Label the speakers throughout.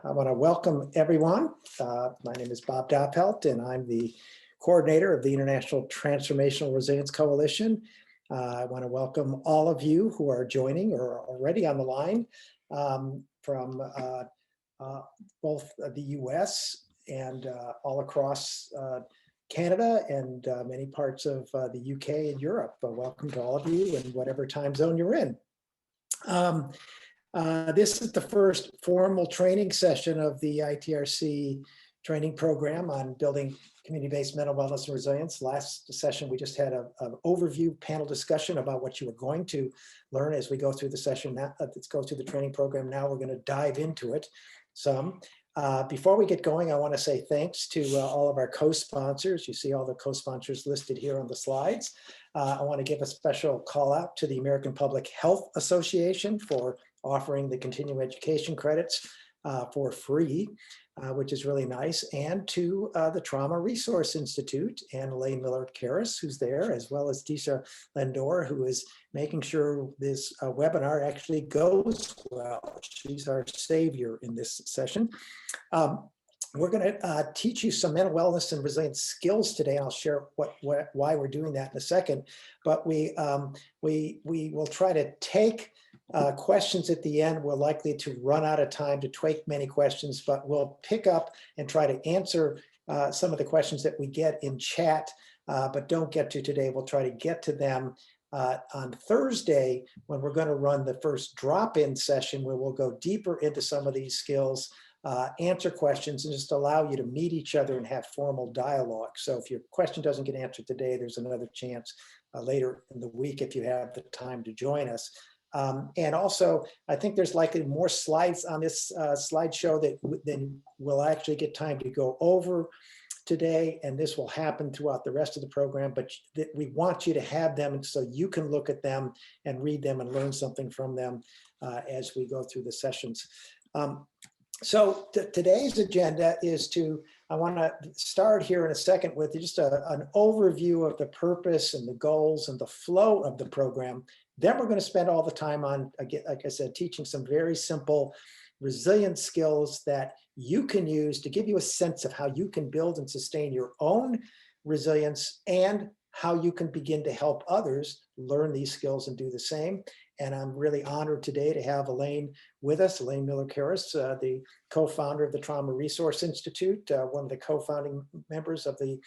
Speaker 1: I want to welcome everyone. My name is Bob Doppelt, and I'm the coordinator of the International Transformational Resilience Coalition. I want to welcome all of you who are joining or are already on the line from both the US and all across Canada and many parts of the UK and Europe. Welcome to all of you in whatever time zone you're in. This is the first formal training session of the ITRC training program on building community-based mental wellness and resilience. Last session, we just had an overview panel discussion about what you were going to learn as we go through the session. Let's go through the training program. Now we're going to dive into it some. Before we get going, I want to say thanks to all of our co-sponsors. You see all the co-sponsors listed here on the slides. I want to give a special call out to the American Public Health Association for offering the continuing education credits for free, which is really nice, and to the Trauma Resource Institute and Elaine Miller-Karras, who's there, as well as Tisha Lendor, who is making sure this webinar actually goes well. She's our savior in this session. We're going to teach you some mental wellness and resilience skills today. I'll share why we're doing that in a second, but we will try to take questions at the end. We're likely to run out of time to take many questions, but we'll pick up and try to answer some of the questions that we get in chat, but don't get to today. We'll try to get to them on Thursday when we're going to run the first drop-in session where we'll go deeper into some of these skills, answer questions, and just allow you to meet each other and have formal dialogue. So if your question doesn't get answered today, there's another chance later in the week if you have the time to join us. And also, I think there's likely more slides on this slideshow than we'll actually get time to go over today, and this will happen throughout the rest of the program, but we want you to have them so you can look at them and read them and learn something from them as we go through the sessions. So today's agenda is I want to start here in a second with just an overview of the purpose and the goals and the flow of the program. Then we're going to spend all the time on, again, like I said, teaching some very simple resilience skills that you can use to give you a sense of how you can build and sustain your own resilience and how you can begin to help others learn these skills and do the same. And I'm really honored today to have Elaine with us, Elaine Miller-Karras, the co-founder of the Trauma Resource Institute, one of the co-founding members of the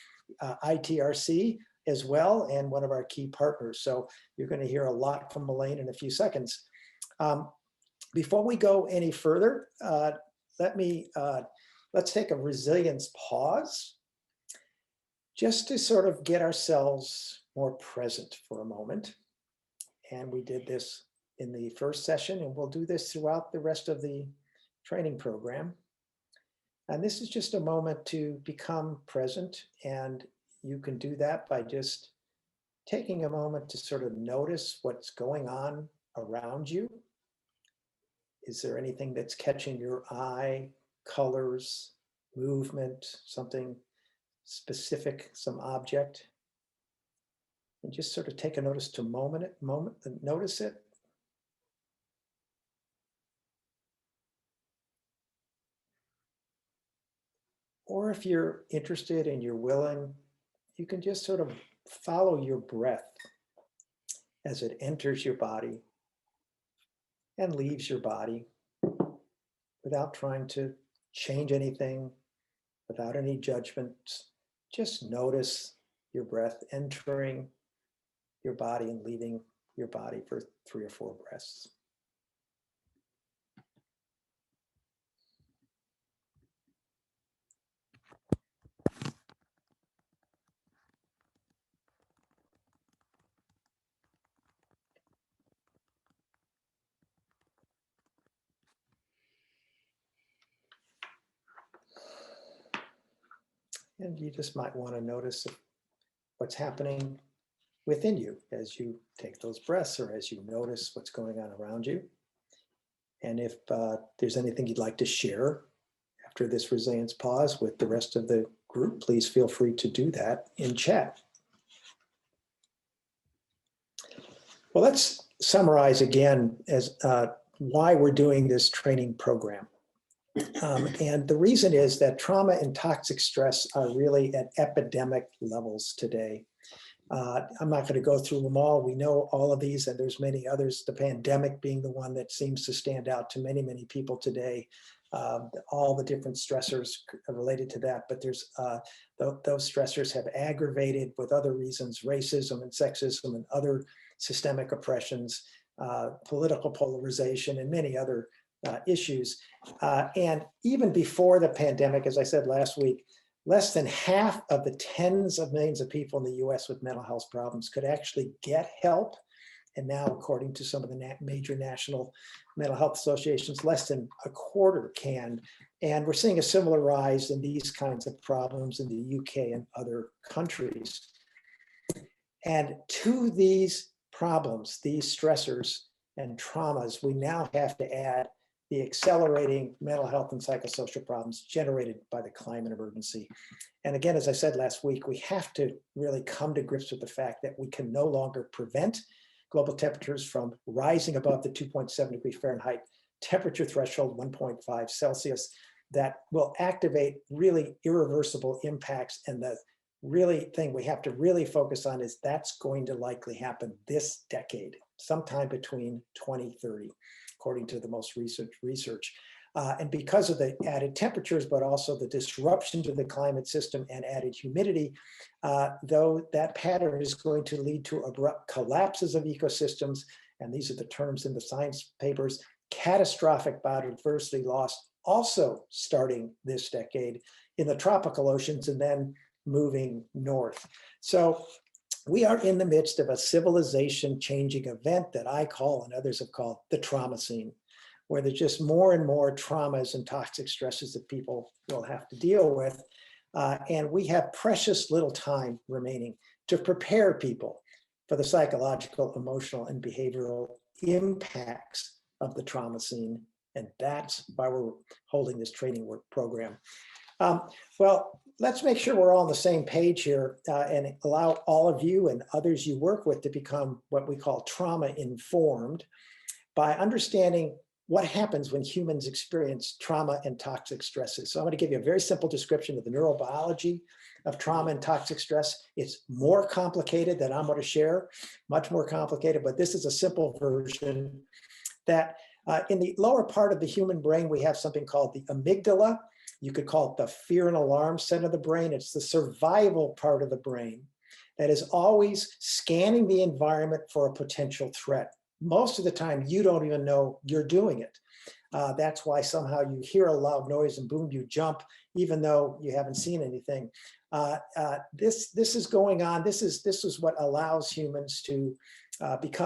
Speaker 1: ITRC as well, and one of our key partners. So you're going to hear a lot from Elaine in a few seconds. Before we go any further, let's take a resilience pause just to sort of get ourselves more present for a moment. And we did this in the first session, and we'll do this throughout the rest of the training program. And this is just a moment to become present, and you can do that by just taking a moment to sort of notice what's going on around you. Is there anything that's catching your eye, colors, movement, something specific, some object? And just sort of take a notice to notice it. Or if you're interested and you're willing, you can just sort of follow your breath as it enters your body and leaves your body without trying to change anything, without any judgment. Just notice your breath entering your body and leaving your body for 3 or 4 breaths. And you just might want to notice what's happening within you as you take those breaths or as you notice what's going on around you. And if there's anything you'd like to share after this resilience pause with the rest of the group, please feel free to do that in chat. Well, let's summarize again as why we're doing this training program. And the reason is that trauma and toxic stress are really at epidemic levels today. I'm not going to go through them all. We know all of these, and there's many others, the pandemic being the one that seems to stand out to many, many people today. All the different stressors related to that, but there's those stressors have aggravated with other reasons, racism and sexism and other systemic oppressions, political polarization, and many other issues. And even before the pandemic, as I said last week, less than half of the tens of millions of people in the US with mental health problems could actually get help. And now, according to some of the major national mental health associations, less than a quarter can. And we're seeing a similar rise in these kinds of problems in the UK and other countries. And to these problems, these stressors and traumas, we now have to add the accelerating mental health and psychosocial problems generated by the climate emergency. And again, as I said last week, we have to really come to grips with the fact that we can no longer prevent global temperatures from rising above the 2.7 degree Fahrenheit temperature threshold, 1.5 Celsius, that will activate really irreversible impacts. And the really thing we have to really focus on is that's going to likely happen this decade, sometime between 2030, according to the most recent research. And because of the added temperatures, but also the disruption to the climate system and added humidity, though that pattern is going to lead to abrupt collapses of ecosystems, and these are the terms in the science papers, catastrophic biodiversity loss, also starting this decade in the tropical oceans and then moving north. So we are in the midst of a civilization changing event that I call, and others have called, the trauma scene, where there's just more and more traumas and toxic stresses that people will have to deal with. And we have precious little time remaining to prepare people for the psychological, emotional, and behavioral impacts of the trauma scene. And that's why we're holding this training work program. Well, let's make sure we're all on the same page here and allow all of you and others you work with to become what we call trauma informed by understanding what happens when humans experience trauma and toxic stresses. So I'm going to give you a very simple description of the neurobiology of trauma and toxic stress. It's more complicated than I'm going to share, much more complicated, but this is a simple version that in the lower part of the human brain, we have something called the amygdala. You could call it the fear and alarm center of the brain. It's the survival part of the brain that is always scanning the environment for a potential threat. Most of the time, you don't even know you're doing it. That's why somehow you hear a loud noise and boom, you jump, even though you haven't seen anything. This is going on. This is what allows humans to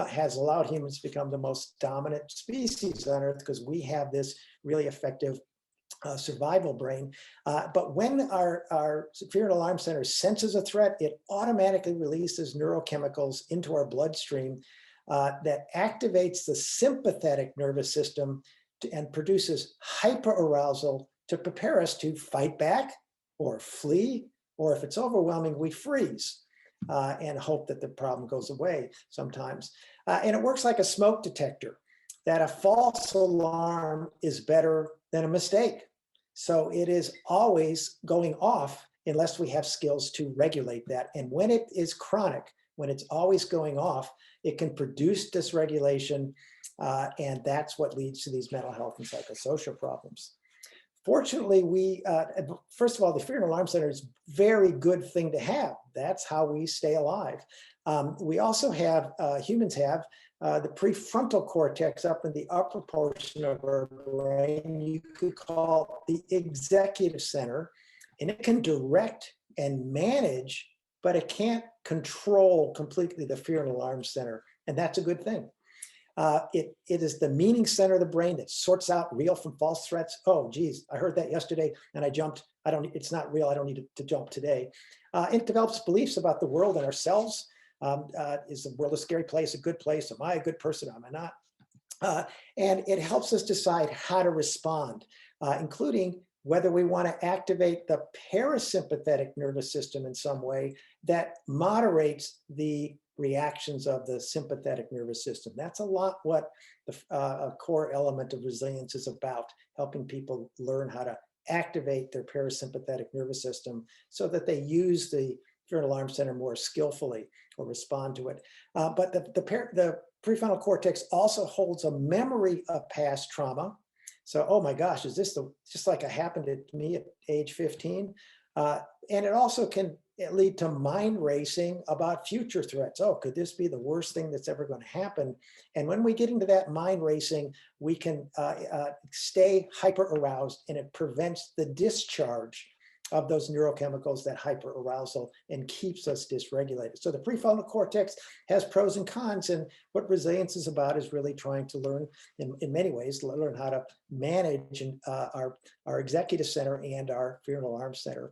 Speaker 1: has allowed humans to become the most dominant species on Earth, because we have this really effective survival brain. But when our fear and alarm center senses a threat, it automatically releases neurochemicals into our bloodstream that activates the sympathetic nervous system and produces hyperarousal to prepare us to fight back or flee, or if it's overwhelming, we freeze and hope that the problem goes away sometimes. And it works like a smoke detector, that a false alarm is better than a mistake. So it is always going off unless we have skills to regulate that. And when it is chronic, when it's always going off, it can produce dysregulation, and that's what leads to these mental health and psychosocial problems. Fortunately, first of all, the fear and alarm center is a very good thing to have. That's how we stay alive. We also have, humans have, the prefrontal cortex up in the upper portion of our brain. You could call it the executive center, and it can direct and manage, but it can't control completely the fear and alarm center, and that's a good thing. It is the meaning center of the brain that sorts out real from false threats. Oh, geez, I heard that yesterday and I jumped. It's not real. I don't need to jump today. It develops beliefs about the world and ourselves. Is the world a scary place, a good place? Am I a good person? Am I not? And it helps us decide how to respond, including whether we want to activate the parasympathetic nervous system in some way that moderates the reactions of the sympathetic nervous system. That's a lot what a core element of resilience is about, helping people learn how to activate their parasympathetic nervous system so that they use the fear and alarm center more skillfully or respond to it. But the prefrontal cortex also holds a memory of past trauma. So, oh my gosh, is this just like it happened to me at age 15? And it also can lead to mind racing about future threats. Oh, could this be the worst thing that's ever going to happen? And when we get into that mind racing, we can stay hyper aroused, and it prevents the discharge of those neurochemicals, that hyper arousal, and keeps us dysregulated. So the prefrontal cortex has pros and cons, and what resilience is about is really trying to learn, in many ways, learn how to manage our executive center and our fear and alarm center.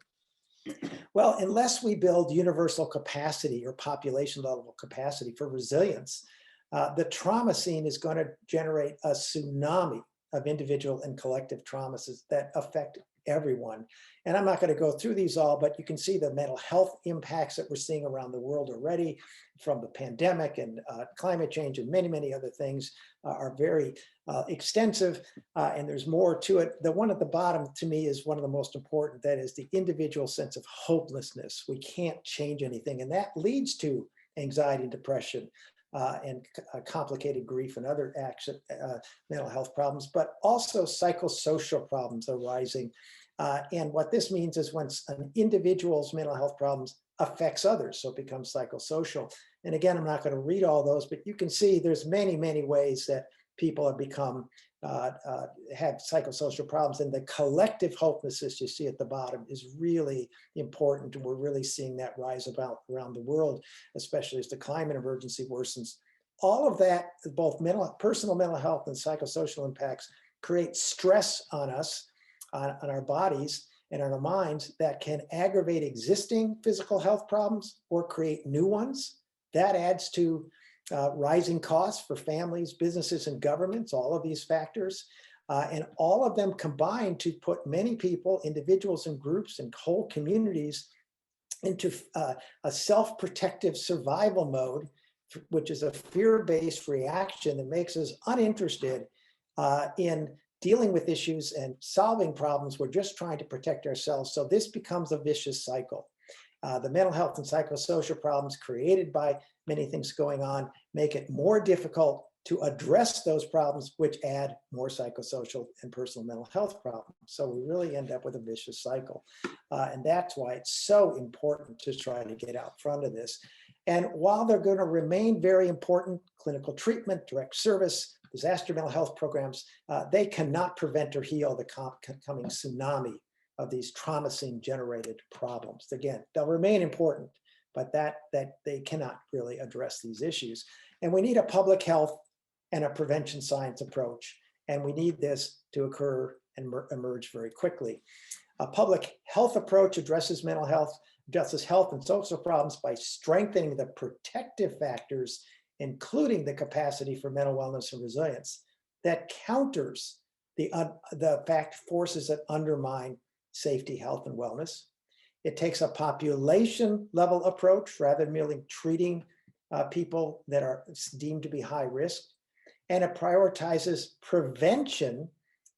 Speaker 1: Well, unless we build universal capacity or population level capacity for resilience, the trauma scene is going to generate a tsunami of individual and collective traumas that affect everyone. And I'm not going to go through these all, but you can see the mental health impacts that we're seeing around the world already, from the pandemic and climate change and many, many other things are very extensive, and there's more to it. The one at the bottom, to me, is one of the most important. That is the individual sense of hopelessness. We can't change anything, and that leads to anxiety and depression, and complicated grief and other mental health problems, but also psychosocial problems arising. And what this means is when an individual's mental health problems affects others, so it becomes psychosocial. And again, I'm not going to read all those, but you can see there's many, many ways that people have become, have psychosocial problems. And the collective hopelessness you see at the bottom is really important. We're really seeing that rise around the world, especially as the climate emergency worsens. All of that, both personal mental health and psychosocial impacts, create stress on us, on our bodies and on our minds, that can aggravate existing physical health problems or create new ones. That adds to rising costs for families, businesses, and governments, all of these factors. And all of them combine to put many people, individuals and groups and whole communities, into a self-protective survival mode, which is a fear-based reaction that makes us uninterested in dealing with issues and solving problems. We're just trying to protect ourselves. So this becomes a vicious cycle. The mental health and psychosocial problems created by many things going on make it more difficult to address those problems, which add more psychosocial and personal mental health problems. So we really end up with a vicious cycle. And that's why it's so important to try to get out front of this. And while they're going to remain very important, clinical treatment, direct service, disaster mental health programs, they cannot prevent or heal the coming tsunami of these trauma scene generated problems. Again, they'll remain important, but that they cannot really address these issues. And we need a public health and a prevention science approach. And we need this to occur and emerge very quickly. A public health approach addresses mental health, addresses health and social problems by strengthening the protective factors, including the capacity for mental wellness and resilience, that counters the forces that undermine safety, health, and wellness. It takes a population level approach rather than merely treating people that are deemed to be high risk. And it prioritizes prevention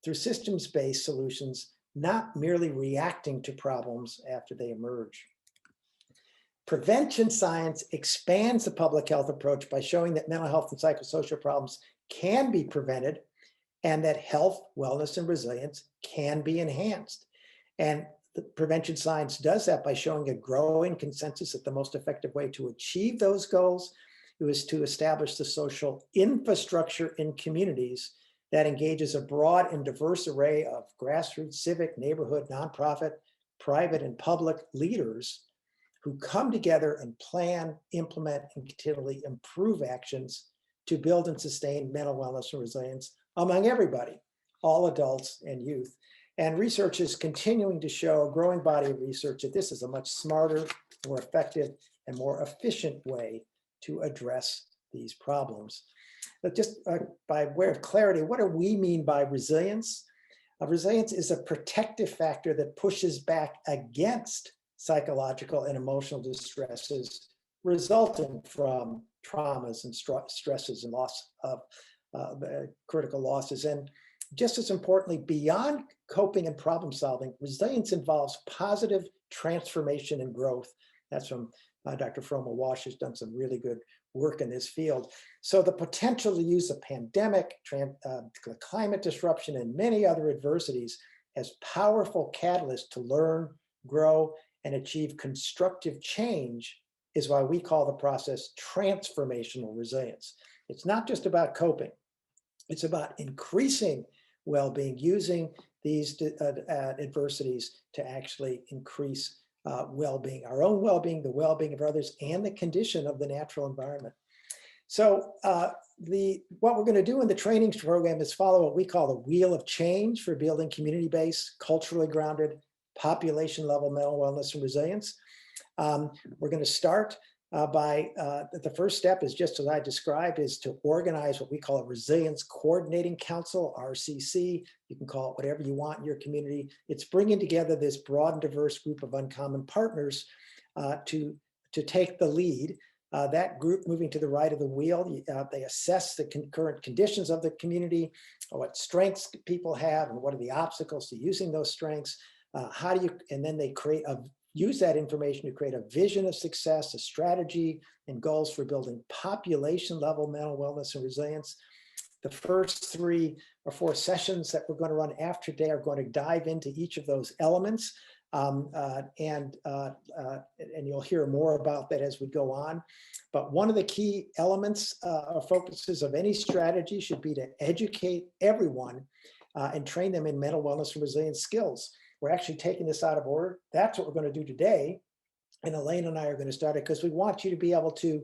Speaker 1: through systems-based solutions, not merely reacting to problems after they emerge. Prevention science expands the public health approach by showing that mental health and psychosocial problems can be prevented and that health, wellness, and resilience can be enhanced. And the prevention science does that by showing a growing consensus that the most effective way to achieve those goals is to establish the social infrastructure in communities that engages a broad and diverse array of grassroots, civic, neighborhood, nonprofit, private, and public leaders who come together and plan, implement, and continually improve actions to build and sustain mental wellness and resilience among everybody, all adults and youth. And research is continuing to show, a growing body of research, that this is a much smarter, more effective, and more efficient way to address these problems. But just by way of clarity, what do we mean by resilience? Resilience is a protective factor that pushes back against psychological and emotional distresses resulting from traumas and stresses and loss of critical losses. And just as importantly, beyond coping and problem solving, resilience involves positive transformation and growth. That's from Dr. Froma Wash, has done some really good work in this field. So the potential to use a pandemic, climate disruption, and many other adversities as powerful catalysts to learn, grow, and achieve constructive change is why we call the process transformational resilience. It's not just about coping. It's about increasing well-being, using these adversities to actually increase well-being, our own well-being, the well-being of others, and the condition of the natural environment. So what we're going to do in the training program is follow what we call the wheel of change for building community-based, culturally grounded, population-level mental wellness and resilience. We're going to start by the first step is just as I described, is to organize what we call a Resilience Coordinating Council, RCC. You can call it whatever you want in your community. It's bringing together this broad and diverse group of uncommon partners to take the lead. That group moving to the right of the wheel, they assess the current conditions of the community, what strengths people have, and what are the obstacles to using those strengths. And then they use that information to create a vision of success, a strategy, and goals for building population-level mental wellness and resilience. The first 3 or 4 sessions that we're going to run after today are going to dive into each of those elements. And you'll hear more about that as we go on. But one of the key elements or focuses of any strategy should be to educate everyone and train them in mental wellness and resilience skills. We're actually taking this out of order. That's what we're going to do today. And Elaine and I are going to start it because we want you to be able to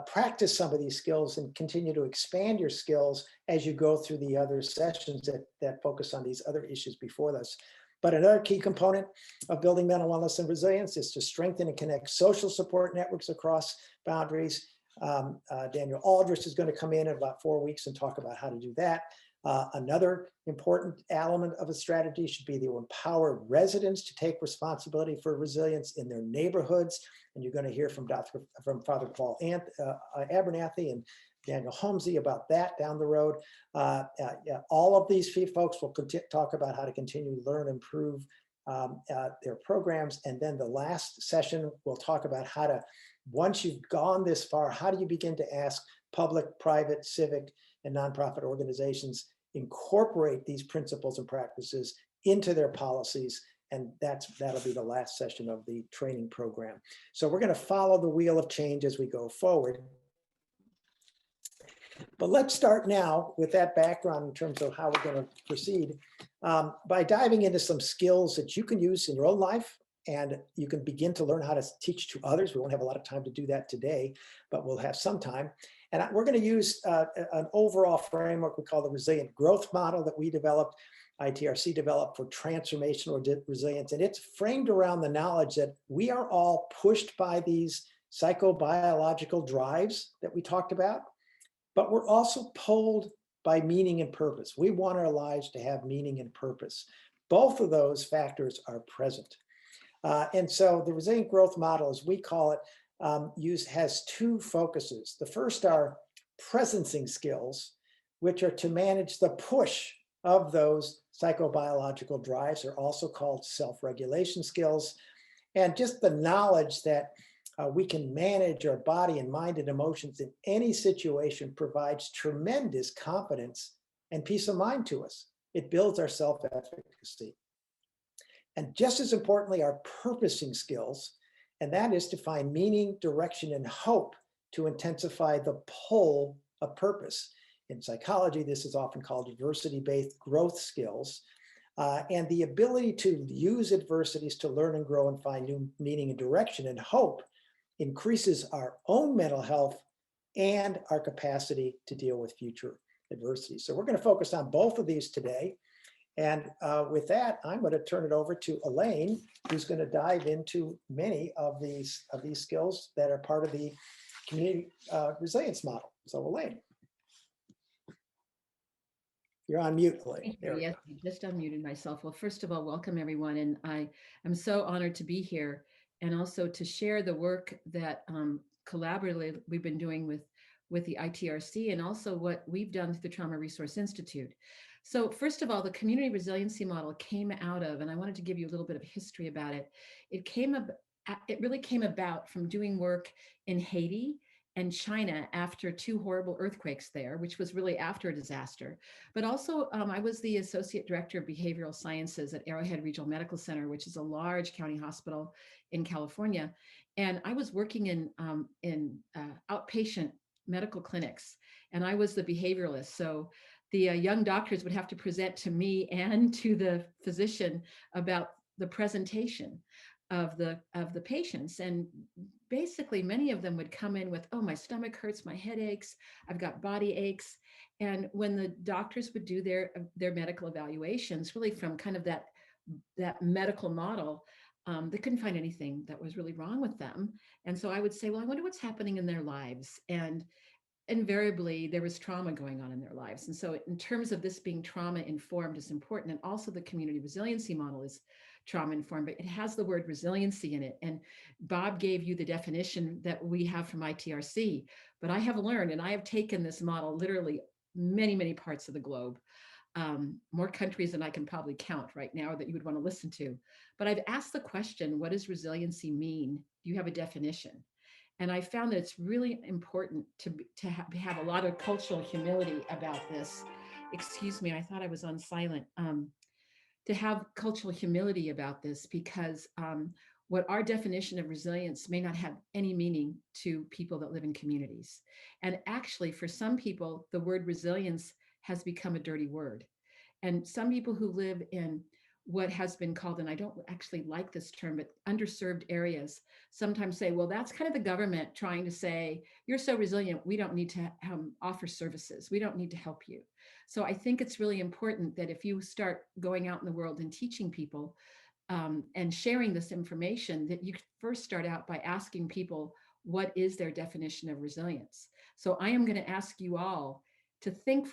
Speaker 1: practice some of these skills and continue to expand your skills as you go through the other sessions that focus on these other issues before us. But another key component of building mental wellness and resilience is to strengthen and connect social support networks across boundaries. Daniel Aldrich is going to come in about 4 weeks and talk about how to do that. Another important element of a strategy should be to empower residents to take responsibility for resilience in their neighborhoods. And you're going to hear from Father Paul Abernathy and Daniel Holmesy about that down the road. All of these folks will talk about how to continue to learn and improve their programs. And then the last session, we'll talk about how to, once you've gone this far, how do you begin to ask public, private, civic, and nonprofit organizations incorporate these principles and practices into their policies. And that'll be the last session of the training program. So we're going to follow the wheel of change as we go forward. But let's start now with that background in terms of how we're going to proceed by diving into some skills that you can use in your own life, and you can begin to learn how to teach to others. We won't have a lot of time to do that today, but we'll have some time. And we're going to use an overall framework we call the resilient growth model that we developed, ITRC developed for transformational resilience. And it's framed around the knowledge that we are all pushed by these psychobiological drives that we talked about, but we're also pulled by meaning and purpose. We want our lives to have meaning and purpose. Both of those factors are present. And so the resilient growth model, as we call it, has 2 focuses. The first are presencing skills, which are to manage the push of those psychobiological drives. They're also called self-regulation skills. And just the knowledge that we can manage our body and mind and emotions in any situation provides tremendous confidence and peace of mind to us. It builds our self-efficacy. And just as importantly, our purposing skills, and that is to find meaning, direction, and hope to intensify the pull of purpose. In psychology, this is often called adversity-based growth skills. And the ability to use adversities to learn and grow and find new meaning and direction and hope increases our own mental health and our capacity to deal with future adversity. So we're going to focus on both of these today. And with that, I'm going to turn it over to Elaine, who's going to dive into many of these skills that are part of the community resilience model. So Elaine, you're on mute, Elaine.
Speaker 2: Yes, I just unmuted myself. Well, first of all, welcome everyone. And I am so honored to be here and also to share the work that collaboratively we've been doing with the ITRC, and also what we've done through the Trauma Resource Institute. So first of all, the community resiliency model came out of, and I wanted to give you a little bit of history about it. It really came about from doing work in Haiti and China after two horrible earthquakes there, which was really after a disaster. But also, I was the Associate Director of Behavioral Sciences at Arrowhead Regional Medical Center, which is a large county hospital in California. And I was working in outpatient medical clinics, and I was the behavioralist. So the young doctors would have to present to me and to the physician about the presentation of the patients. And basically many of them would come in with, oh, my stomach hurts, my head aches, I've got body aches. And when the doctors would do their medical evaluations, really from kind of that medical model, they couldn't find anything that was really wrong with them. And so I would say, well, I wonder what's happening in their lives. And invariably there was trauma going on in their lives. And so in terms of this being trauma informed is important. And also the community resiliency model is trauma informed, but it has the word resiliency in it. And Bob gave you the definition that we have from ITRC, but I have learned, and I have taken this model literally many, many parts of the globe, more countries than I can probably count right now that you would want to listen to. But I've asked the question, what does resiliency mean? Do you have a definition? And I found that it's really important to have a lot of cultural humility about this. Excuse me, I thought I was on silent. To have cultural humility about this, because what our definition of resilience may not have any meaning to people that live in communities. And actually, for some people, the word resilience has become a dirty word. And some people who live in what has been called, and I don't actually like this term, but underserved areas, sometimes say, well, that's kind of the government trying to say, you're so resilient, we don't need to offer services. We don't need to help you. So I think it's really important that if you start going out in the world and teaching people and sharing this information, that you first start out by asking people, what is their definition of resilience? So I am going to ask you all to think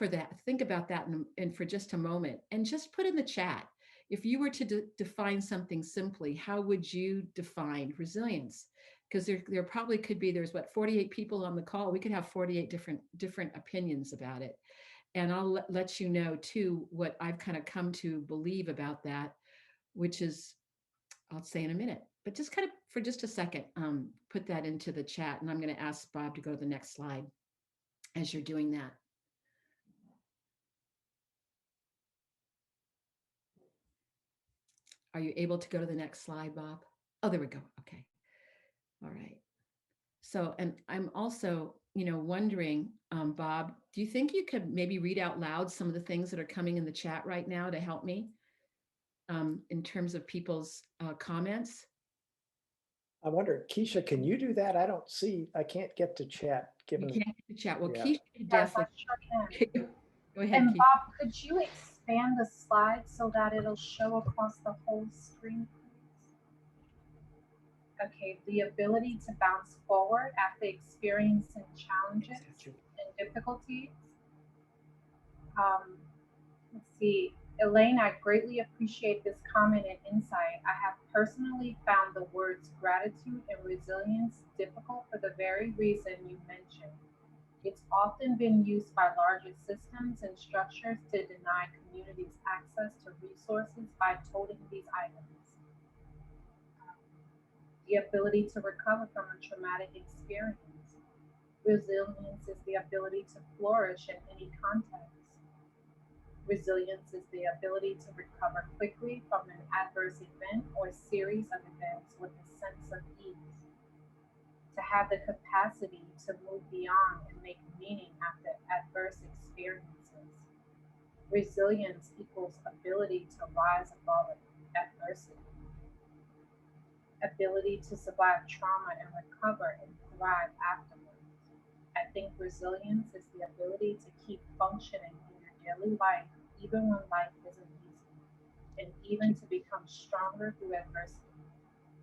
Speaker 2: about that and for just a moment, and just put in the chat, if you were to define something simply, how would you define resilience? Because there probably could be, there's 48 people on the call. We could have 48 different opinions about it. And I'll let you know too, what I've kind of come to believe about that, which is, I'll say in a minute, but just kind of for just a second, put that into the chat. And I'm going to ask Bob to go to the next slide as you're doing that. Are you able to go to the next slide, Bob? Oh, there we go. Okay. All right. So, and I'm also, wondering, Bob, do you think you could maybe read out loud some of the things that are coming in the chat right now to help me in terms of people's comments?
Speaker 1: I wonder, Keisha, can you do that? I can't get to chat.
Speaker 2: You can't get to chat. Well,
Speaker 1: Yeah.
Speaker 2: Keisha
Speaker 3: Yes, I
Speaker 2: definitely.
Speaker 3: sure can.
Speaker 2: Go ahead,
Speaker 3: And
Speaker 2: Keisha.
Speaker 3: Bob, could you expand the slide so that it'll show across the whole screen, please? Okay, the ability to bounce forward after experiencing challenges and difficulties. Let's see, Elaine, I greatly appreciate this comment and insight. I have personally found the words gratitude and resilience difficult for the very reason you mentioned. It's often been used by larger systems and structures to deny communities access to resources by toting these items. The ability to recover from a traumatic experience. Resilience is the ability to flourish in any context. Resilience is the ability to recover quickly from an adverse event or series of events with a sense of ease. To have the capacity to move beyond and make meaning after adverse experiences. Resilience equals ability to rise above adversity. Ability to survive trauma and recover and thrive afterwards. I think resilience is the ability to keep functioning in your daily life even when life isn't easy, and even to become stronger through adversity.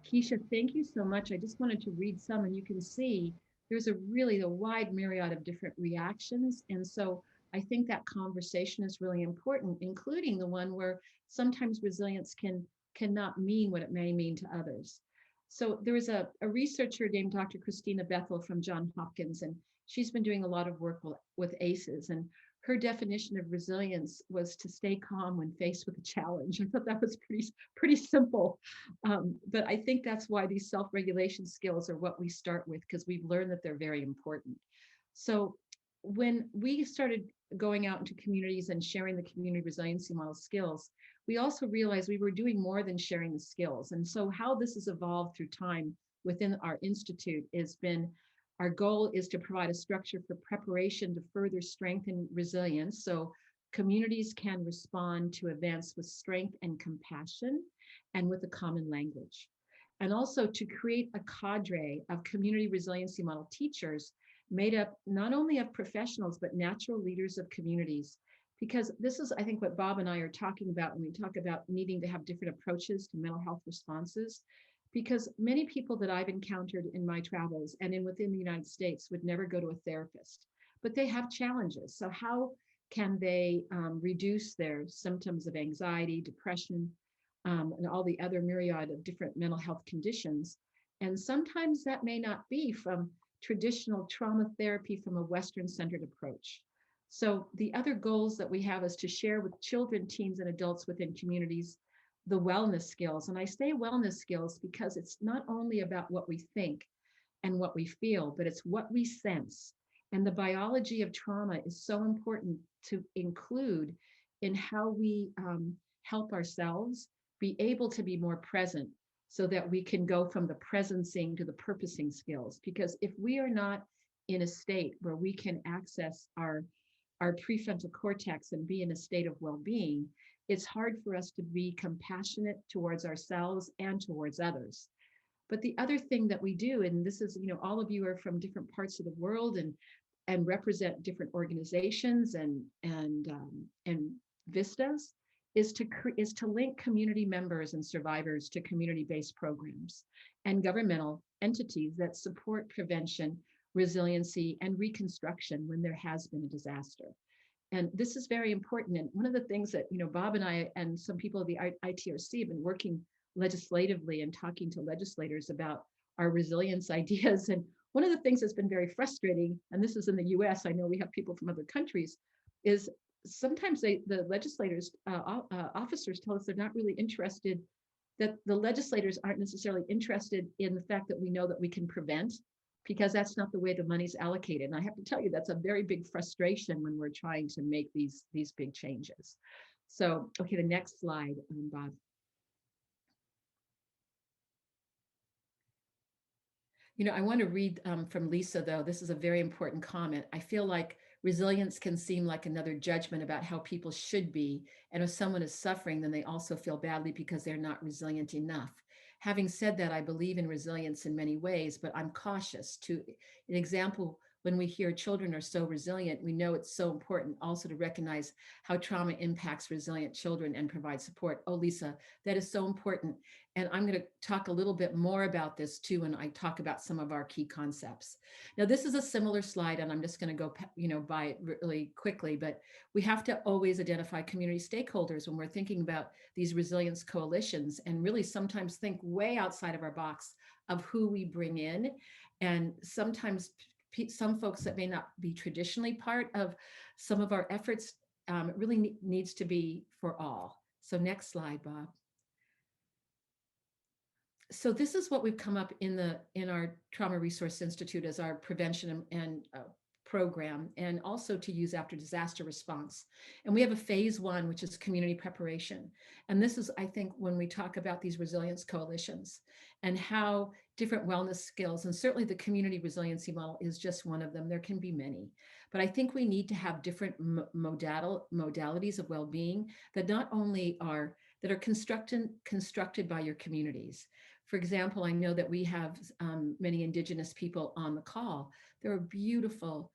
Speaker 2: Keisha, thank you so much. I just wanted to read some, and you can see there's a wide myriad of different reactions. And so I think that conversation is really important, including the one where sometimes resilience cannot mean what it may mean to others. So there was a researcher named Dr. Christina Bethel from Johns Hopkins, and she's been doing a lot of work with ACEs. And her definition of resilience was to stay calm when faced with a challenge. I thought that was pretty simple. But I think that's why these self-regulation skills are what we start with, because we've learned that they're very important. So when we started going out into communities and sharing the community resiliency model skills, we also realized we were doing more than sharing the skills. And so how this has evolved through time within our institute has been, our goal is to provide a structure for preparation to further strengthen resilience, so communities can respond to events with strength and compassion and with a common language. And also to create a cadre of community resiliency model teachers made up not only of professionals, but natural leaders of communities. Because this is, I think, what Bob and I are talking about when we talk about needing to have different approaches to mental health responses. Because many people that I've encountered in my travels and within the United States would never go to a therapist, but they have challenges. So how can they reduce their symptoms of anxiety, depression, and all the other myriad of different mental health conditions? And sometimes that may not be from traditional trauma therapy from a Western-centered approach. So the other goals that we have is to share with children, teens, and adults within communities the wellness skills. And I say wellness skills because it's not only about what we think and what we feel, but it's what we sense. And the biology of trauma is so important to include in how we help ourselves be able to be more present, so that we can go from the presencing to the purposing skills. Because if we are not in a state where we can access our prefrontal cortex and be in a state of well-being, it's hard for us to be compassionate towards ourselves and towards others. But the other thing that we do, and this is, all of you are from different parts of the world and represent different organizations and vistas, is to link community members and survivors to community-based programs and governmental entities that support prevention, resiliency, and reconstruction when there has been a disaster. And this is very important. And one of the things that, Bob and I and some people of the ITRC have been working legislatively and talking to legislators about our resilience ideas. And one of the things that's been very frustrating, and this is in the US, I know we have people from other countries, is sometimes the legislators, officers tell us they're not really interested, that the legislators aren't necessarily interested in the fact that we know that we can prevent, because that's not the way the money's allocated. And I have to tell you, that's a very big frustration when we're trying to make these big changes. So, okay, the next slide, Bob. I want to read from Lisa, though. This is a very important comment. I feel like resilience can seem like another judgment about how people should be. And if someone is suffering, then they also feel badly because they're not resilient enough. Having said that, I believe in resilience in many ways, but I'm cautious. An example, when we hear children are so resilient, we know it's so important also to recognize how trauma impacts resilient children and provide support. Oh, Lisa, that is so important. And I'm going to talk a little bit more about this too when I talk about some of our key concepts. Now, this is a similar slide, and I'm just going to go by it really quickly, but we have to always identify community stakeholders when we're thinking about these resilience coalitions, and really sometimes think way outside of our box of who we bring in. And sometimes some folks that may not be traditionally part of some of our efforts, it really needs to be for all. So next slide, Bob. So this is what we've come up in our Trauma Resource Institute as our prevention and program, and also to use after disaster response. And we have a phase 1, which is community preparation. And this is, I think, when we talk about these resilience coalitions and how different wellness skills, and certainly the community resiliency model is just one of them. There can be many, but I think we need to have different modalities of well-being that not only are constructed by your communities. For example, I know that we have many Indigenous people on the call. There are beautiful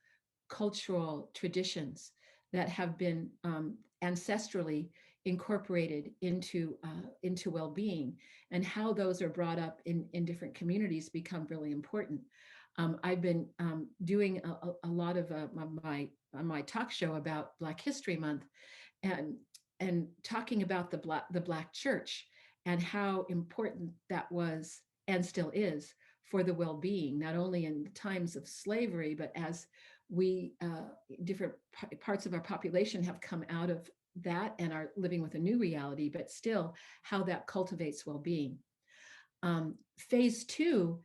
Speaker 2: cultural traditions that have been ancestrally incorporated into well-being, and how those are brought up in different communities become really important. I've been doing a lot of my talk show about Black History Month, and talking about the Black church and how important that was and still is, for the well-being, not only in times of slavery, but as we, different parts of our population have come out of that and are living with a new reality, but still how that cultivates well-being. Phase two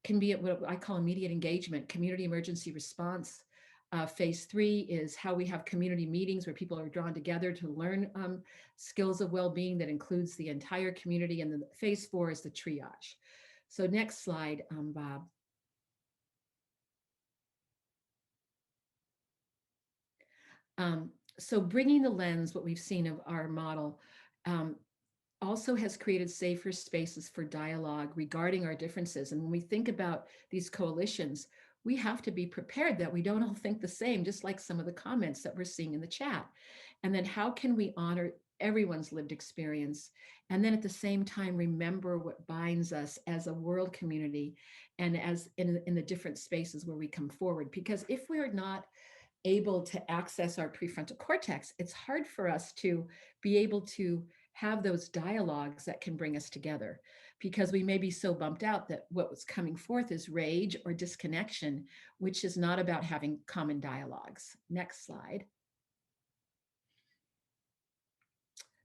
Speaker 2: can be what I call immediate engagement, community emergency response. Phase three is how we have community meetings where people are drawn together to learn skills of well-being that includes the entire community. And then phase four is the triage. So next slide, Bob. So bringing the lens, what we've seen of our model, also has created safer spaces for dialogue regarding our differences. And when we think about these coalitions, we have to be prepared that we don't all think the same, just like some of the comments that we're seeing in the chat. And then how can we honor everyone's lived experience? And then at the same time, remember what binds us as a world community and as in the different spaces where we come forward. Because if we're not able to access our prefrontal cortex, it's hard for us to be able to have those dialogues that can bring us together, because we may be so bumped out that what was coming forth is rage or disconnection, which is not about having common dialogues. Next slide.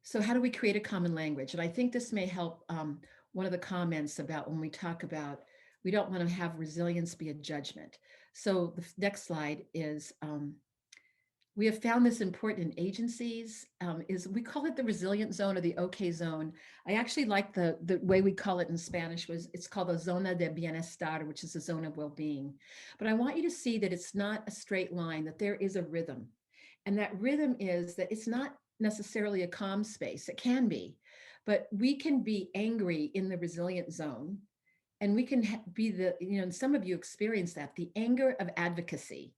Speaker 2: So how do we create a common language? And I think this may help one of the comments about when we talk about, we don't want to have resilience be a judgment. So the next slide is, we have found this important in agencies, is we call it the resilient zone or the OK zone. I actually like the way we call it in Spanish it's called the zona de bienestar, which is a zone of well-being. But I want you to see that it's not a straight line, that there is a rhythm. And that rhythm is that it's not necessarily a calm space. It can be, but we can be angry in the resilient zone. And we can be and some of you experience that, the anger of advocacy.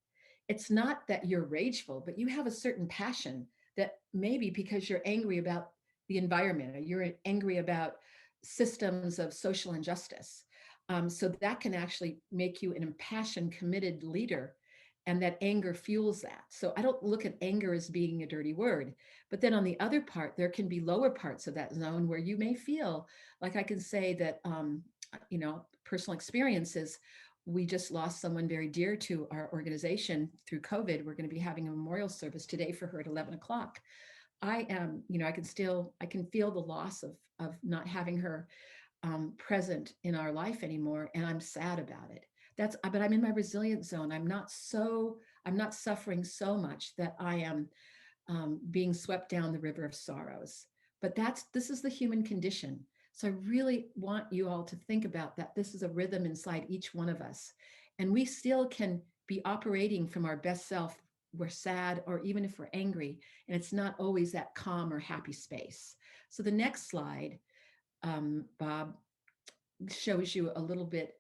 Speaker 2: It's not that you're rageful, but you have a certain passion that maybe because you're angry about the environment or you're angry about systems of social injustice. So that can actually make you an impassioned, committed leader. And that anger fuels that. So I don't look at anger as being a dirty word. But then on the other part, there can be lower parts of that zone where you may feel like, I can say that, personal experiences. We just lost someone very dear to our organization through COVID. We're going to be having a memorial service today for her at 11 o'clock. I am, I can feel the loss of not having her present in our life anymore. And I'm sad about it. But I'm in my resilient zone. I'm not suffering so much that I am being swept down the river of sorrows. But this is the human condition. So I really want you all to think about that. This is a rhythm inside each one of us. And we still can be operating from our best self. We're sad, or even if we're angry, and it's not always that calm or happy space. So the next slide, Bob, shows you a little bit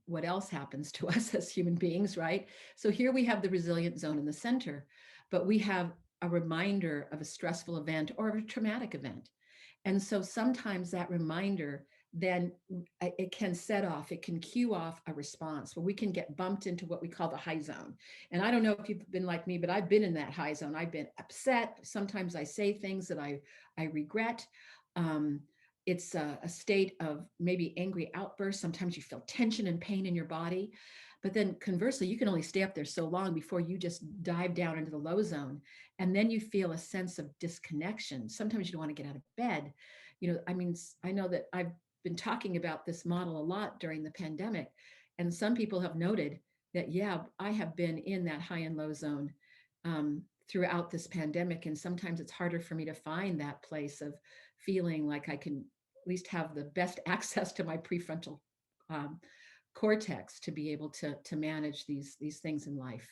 Speaker 2: what else happens to us as human beings, right? So here we have the resilient zone in the center, but we have a reminder of a stressful event or a traumatic event. And so sometimes that reminder, then it can it can cue off a response where we can get bumped into what we call the high zone. And I don't know if you've been like me, but I've been in that high zone. I've been upset. Sometimes I say things that I regret. It's a state of maybe angry outbursts. Sometimes you feel tension and pain in your body. But then conversely, you can only stay up there so long before you just dive down into the low zone. And then you feel a sense of disconnection. Sometimes you don't want to get out of bed. I know that I've been talking about this model a lot during the pandemic. And some people have noted that, yeah, I have been in that high and low zone throughout this pandemic. And sometimes it's harder for me to find that place of feeling like I can at least have the best access to my prefrontal cortex to be able to manage these things in life.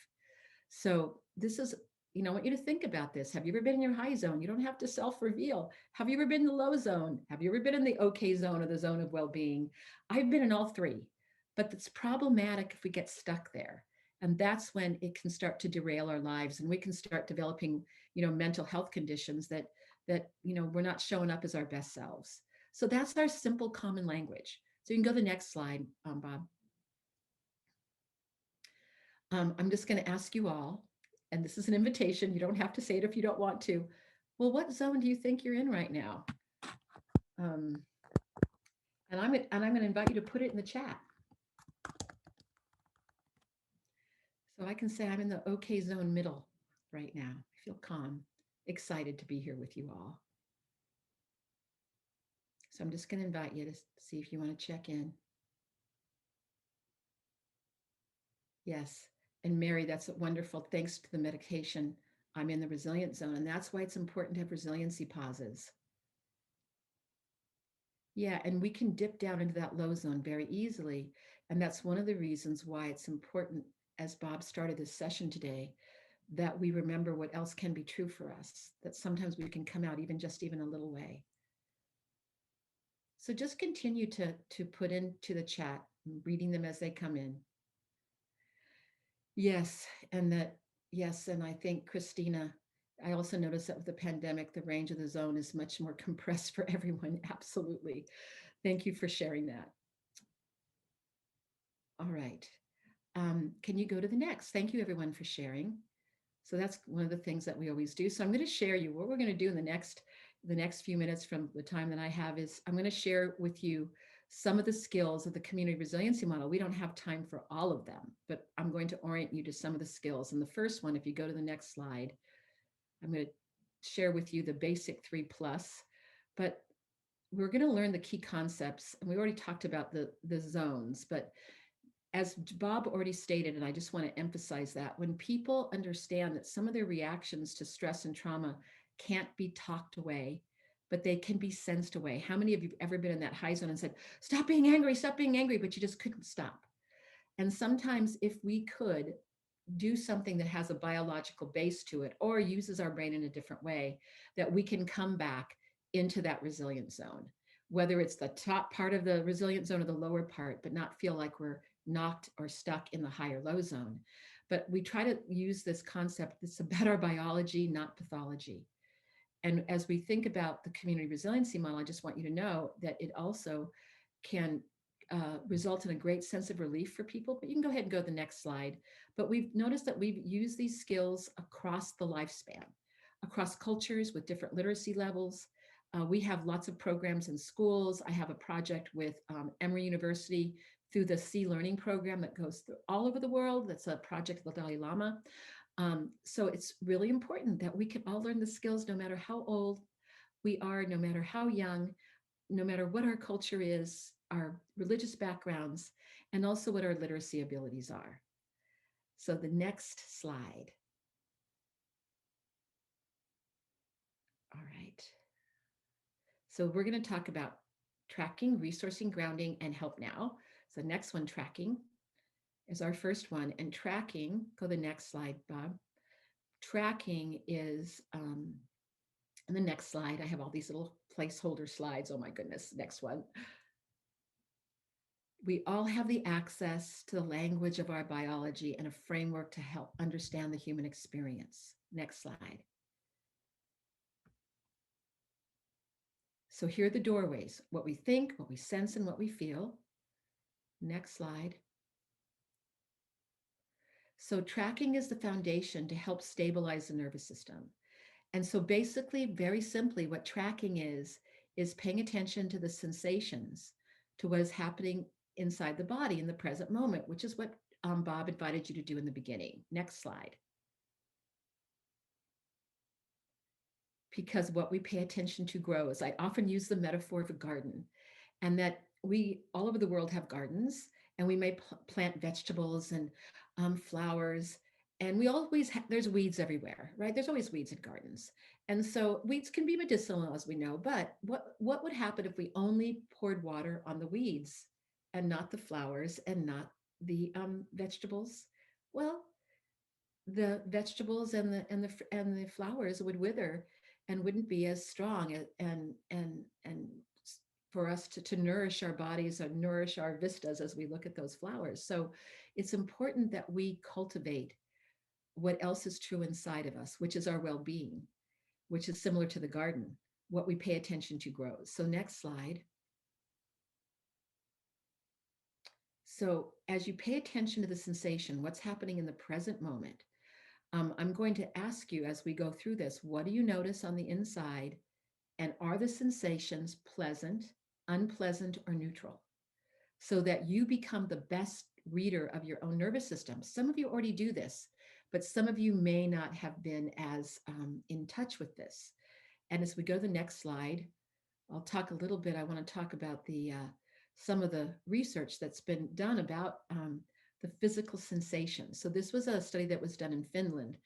Speaker 2: So this is, I want you to think about this. Have you ever been in your high zone? You don't have to self-reveal. Have you ever been in the low zone? Have you ever been in the OK zone or the zone of well-being? I've been in all three, but it's problematic if we get stuck there. And that's when it can start to derail our lives, and we can start developing, mental health conditions that we're not showing up as our best selves. So that's our simple common language. So you can go to the next slide, Bob. I'm just going to ask you all, and this is an invitation. You don't have to say it if you don't want to. Well, what zone do you think you're in right now? And I'm going to invite you to put it in the chat. So I can say I'm in the okay zone middle right now. I feel calm, excited to be here with you all. So I'm just going to invite you to see if you want to check in. Yes. And Mary, that's wonderful. Thanks to the medication, I'm in the resilient zone. And that's why it's important to have resiliency pauses. Yeah, and we can dip down into that low zone very easily. And that's one of the reasons why it's important, as Bob started this session today, that we remember what else can be true for us, that sometimes we can come out even a little way. So just continue to put into the chat, reading them as they come in. Yes, and I think Christina, I also noticed that with the pandemic, the range of the zone is much more compressed for everyone. Absolutely. Thank you for sharing that. All right. Can you go to the next? Thank you everyone for sharing. So that's one of the things that we always do. So I'm going to share you what we're going to do in the next few minutes from the time that I have is I'm going to share with you some of the skills of the community resiliency model. We don't have time for all of them, but I'm going to orient you to some of the skills. And the first one, if you go to the next slide, I'm going to share with you the basic 3+, but we're going to learn the key concepts. And we already talked about the zones, but as Bob already stated, and I just want to emphasize that when people understand that some of their reactions to stress and trauma can't be talked away, but they can be sensed away. How many of you have ever been in that high zone and said, stop being angry, but you just couldn't stop? And sometimes if we could do something that has a biological base to it or uses our brain in a different way, that we can come back into that resilient zone, whether it's the top part of the resilient zone or the lower part, but not feel like we're knocked or stuck in the higher low zone. But we try to use this concept that's about our biology, not pathology. And as we think about the community resiliency model, I just want you to know that it also can result in a great sense of relief for people. But you can go ahead and go to the next slide. But we've noticed that we've used these skills across the lifespan, across cultures with different literacy levels. We have lots of programs in schools. I have a project with Emory University through the Sea Learning program that goes through all over the world. That's a project of the Dalai Lama. So it's really important that we can all learn the skills no matter how old we are, no matter how young, no matter what our culture is, our religious backgrounds, and also what our literacy abilities are. So the next slide. All right. So we're going to talk about tracking, resourcing, grounding, and help now. So next one, tracking, is our first one. And tracking, go to the next slide, Bob. Tracking is, in the next slide, I have all these little placeholder slides. Oh my goodness, next one. We all have the access to the language of our biology and a framework to help understand the human experience. Next slide. So here are the doorways, what we think, what we sense, and what we feel. Next slide. So tracking is the foundation to help stabilize the nervous system. And so basically, very simply, what tracking is paying attention to the sensations, to what is happening inside the body in the present moment, which is what Bob invited you to do in the beginning. Next slide. Because what we pay attention to grows. I often use the metaphor of a garden, and that we all over the world have gardens, and we may plant vegetables and flowers, and we always there's weeds everywhere, right? There's always weeds in gardens, and so weeds can be medicinal, as we know. But what would happen if we only poured water on the weeds and not the flowers and not the vegetables? Well, the vegetables and the flowers would wither and wouldn't be as strong and for us to nourish our bodies or nourish our vistas as we look at those flowers. So it's important that we cultivate what else is true inside of us, which is our well-being, which is similar to the garden. What we pay attention to grows. So next slide. So as you pay attention to the sensation, what's happening in the present moment, I'm going to ask you as we go through this, what do you notice on the inside? And are the sensations pleasant, unpleasant, or neutral, so that you become the best reader of your own nervous system. Some of you already do this, but some of you may not have been as in touch with this. And as we go to the next slide, I'll talk a little bit. I want to talk about the some of the research that's been done about the physical sensations. So this was a study that was done in Finland,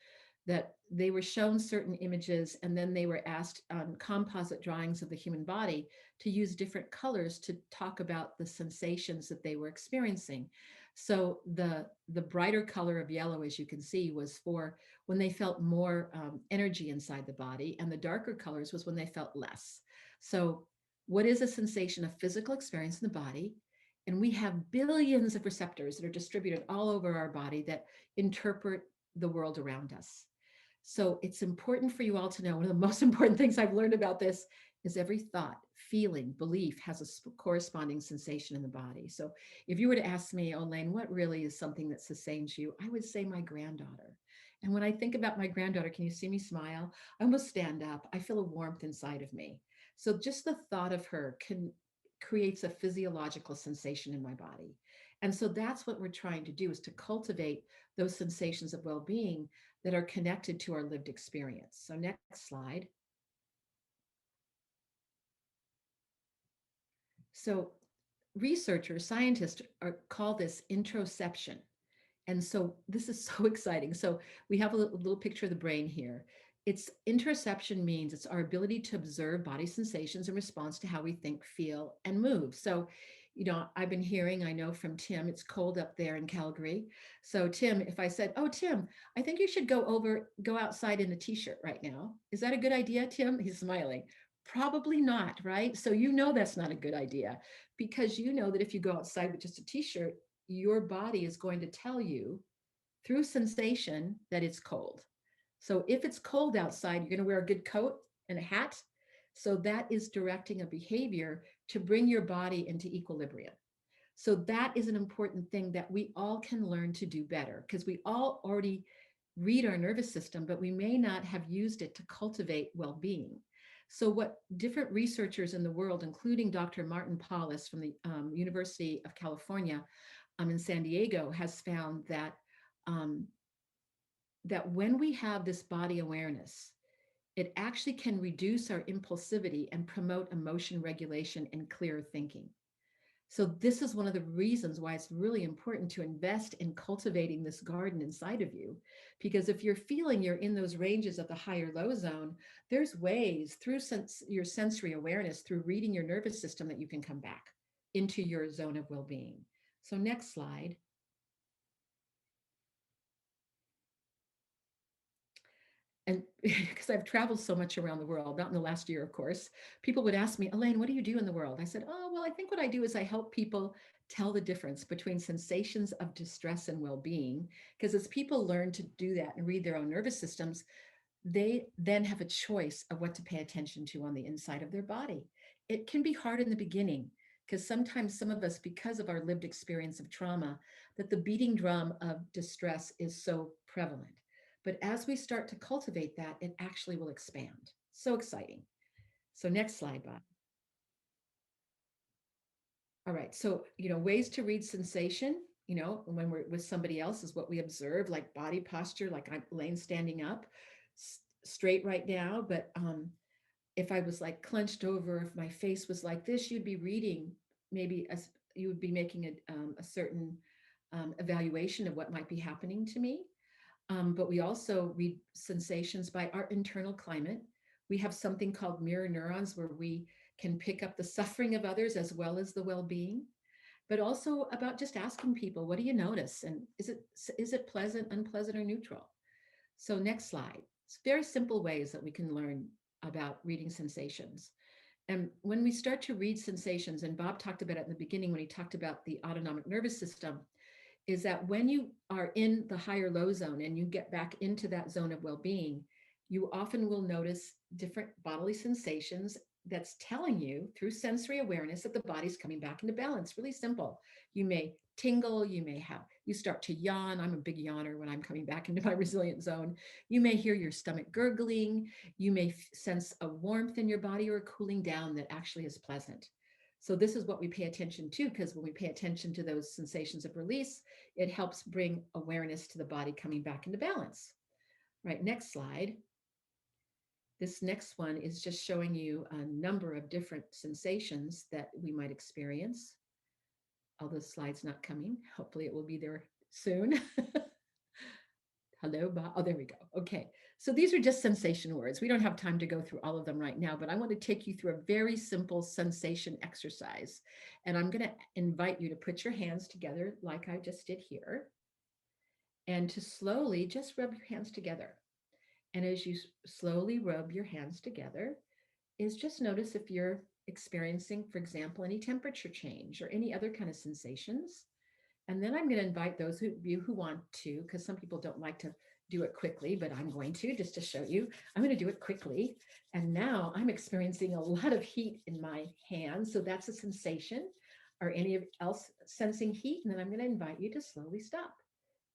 Speaker 2: that they were shown certain images and then they were asked on composite drawings of the human body to use different colors to talk about the sensations that they were experiencing. So the brighter color of yellow, as you can see, was for when they felt more energy inside the body, and the darker colors was when they felt less. So what is a sensation? A physical experience in the body. And we have billions of receptors that are distributed all over our body that interpret the world around us. So it's important for you all to know, one of the most important things I've learned about this is every thought, feeling, belief has a corresponding sensation in the body. So if you were to ask me, Elaine, what really is something that sustains you? I would say my granddaughter. And when I think about my granddaughter, can you see me smile? I almost stand up. I feel a warmth inside of me. So just the thought of her creates a physiological sensation in my body. And so that's what we're trying to do, is to cultivate those sensations of well-being that are connected to our lived experience. So next slide. So researchers, scientists call this introception. And so this is so exciting. So we have a little picture of the brain here. It's interoception means it's our ability to observe body sensations in response to how we think, feel, and move. So, I've been hearing, I know from Tim, it's cold up there in Calgary. So Tim, if I said, oh, Tim, I think you should go outside in a t-shirt right now. Is that a good idea, Tim? He's smiling. Probably not, right? So that's not a good idea, because you know that if you go outside with just a t-shirt, your body is going to tell you through sensation that it's cold. So if it's cold outside, you're going to wear a good coat and a hat. So that is directing a behavior to bring your body into equilibrium. So that is an important thing that we all can learn to do better, because we all already read our nervous system, but we may not have used it to cultivate well-being. So what different researchers in the world, including Dr. Martin Paulus from the University of California in San Diego, has found that that when we have this body awareness, it actually can reduce our impulsivity and promote emotion regulation and clear thinking. So this is one of the reasons why it's really important to invest in cultivating this garden inside of you, because if you're feeling you're in those ranges of the higher low zone, there's ways through your sensory awareness, through reading your nervous system, that you can come back into your zone of well-being. So next slide. And because I've traveled so much around the world, not in the last year, of course, people would ask me, Elaine, what do you do in the world? I said, oh, well, I think what I do is I help people tell the difference between sensations of distress and well-being. Because as people learn to do that and read their own nervous systems, they then have a choice of what to pay attention to on the inside of their body. It can be hard in the beginning, because sometimes some of us, because of our lived experience of trauma, that the beating drum of distress is so prevalent. But as we start to cultivate that, it actually will expand. So exciting. So next slide, Bob. All right. So, ways to read sensation, when we're with somebody else, is what we observe, like body posture, like I'm laying standing up straight right now. But if I was like clenched over, if my face was like this, you'd be reading, maybe you would be making a certain evaluation of what might be happening to me. But we also read sensations by our internal climate. We have something called mirror neurons, where we can pick up the suffering of others as well as the well-being, but also about just asking people, what do you notice? And is it pleasant, unpleasant, or neutral? So next slide. It's very simple ways that we can learn about reading sensations. And when we start to read sensations, and Bob talked about it in the beginning when he talked about the autonomic nervous system, is that when you are in the higher low zone and you get back into that zone of well-being, you often will notice different bodily sensations that's telling you through sensory awareness that the body's coming back into balance. Really simple. You may tingle, you start to yawn. I'm a big yawner when I'm coming back into my resilient zone. You may hear your stomach gurgling. You may sense a warmth in your body or a cooling down that actually is pleasant. So this is what we pay attention to, because when we pay attention to those sensations of release, it helps bring awareness to the body coming back into balance. Right, next slide. This next one is just showing you a number of different sensations that we might experience. Although the slide's not coming, hopefully it will be there soon. Hello, Bob. Oh, there we go. Okay. So these are just sensation words. We don't have time to go through all of them right now, but I want to take you through a very simple sensation exercise. And I'm going to invite you to put your hands together like I just did here, and to slowly just rub your hands together. And as you slowly rub your hands together, is just notice if you're experiencing, for example, any temperature change or any other kind of sensations. And then I'm going to invite those of you who want to, because some people don't like to do it quickly, but I'm going to, just to show you, I'm going to do it quickly. And now I'm experiencing a lot of heat in my hands. So that's a sensation. Or any of else sensing heat? And then I'm going to invite you to slowly stop.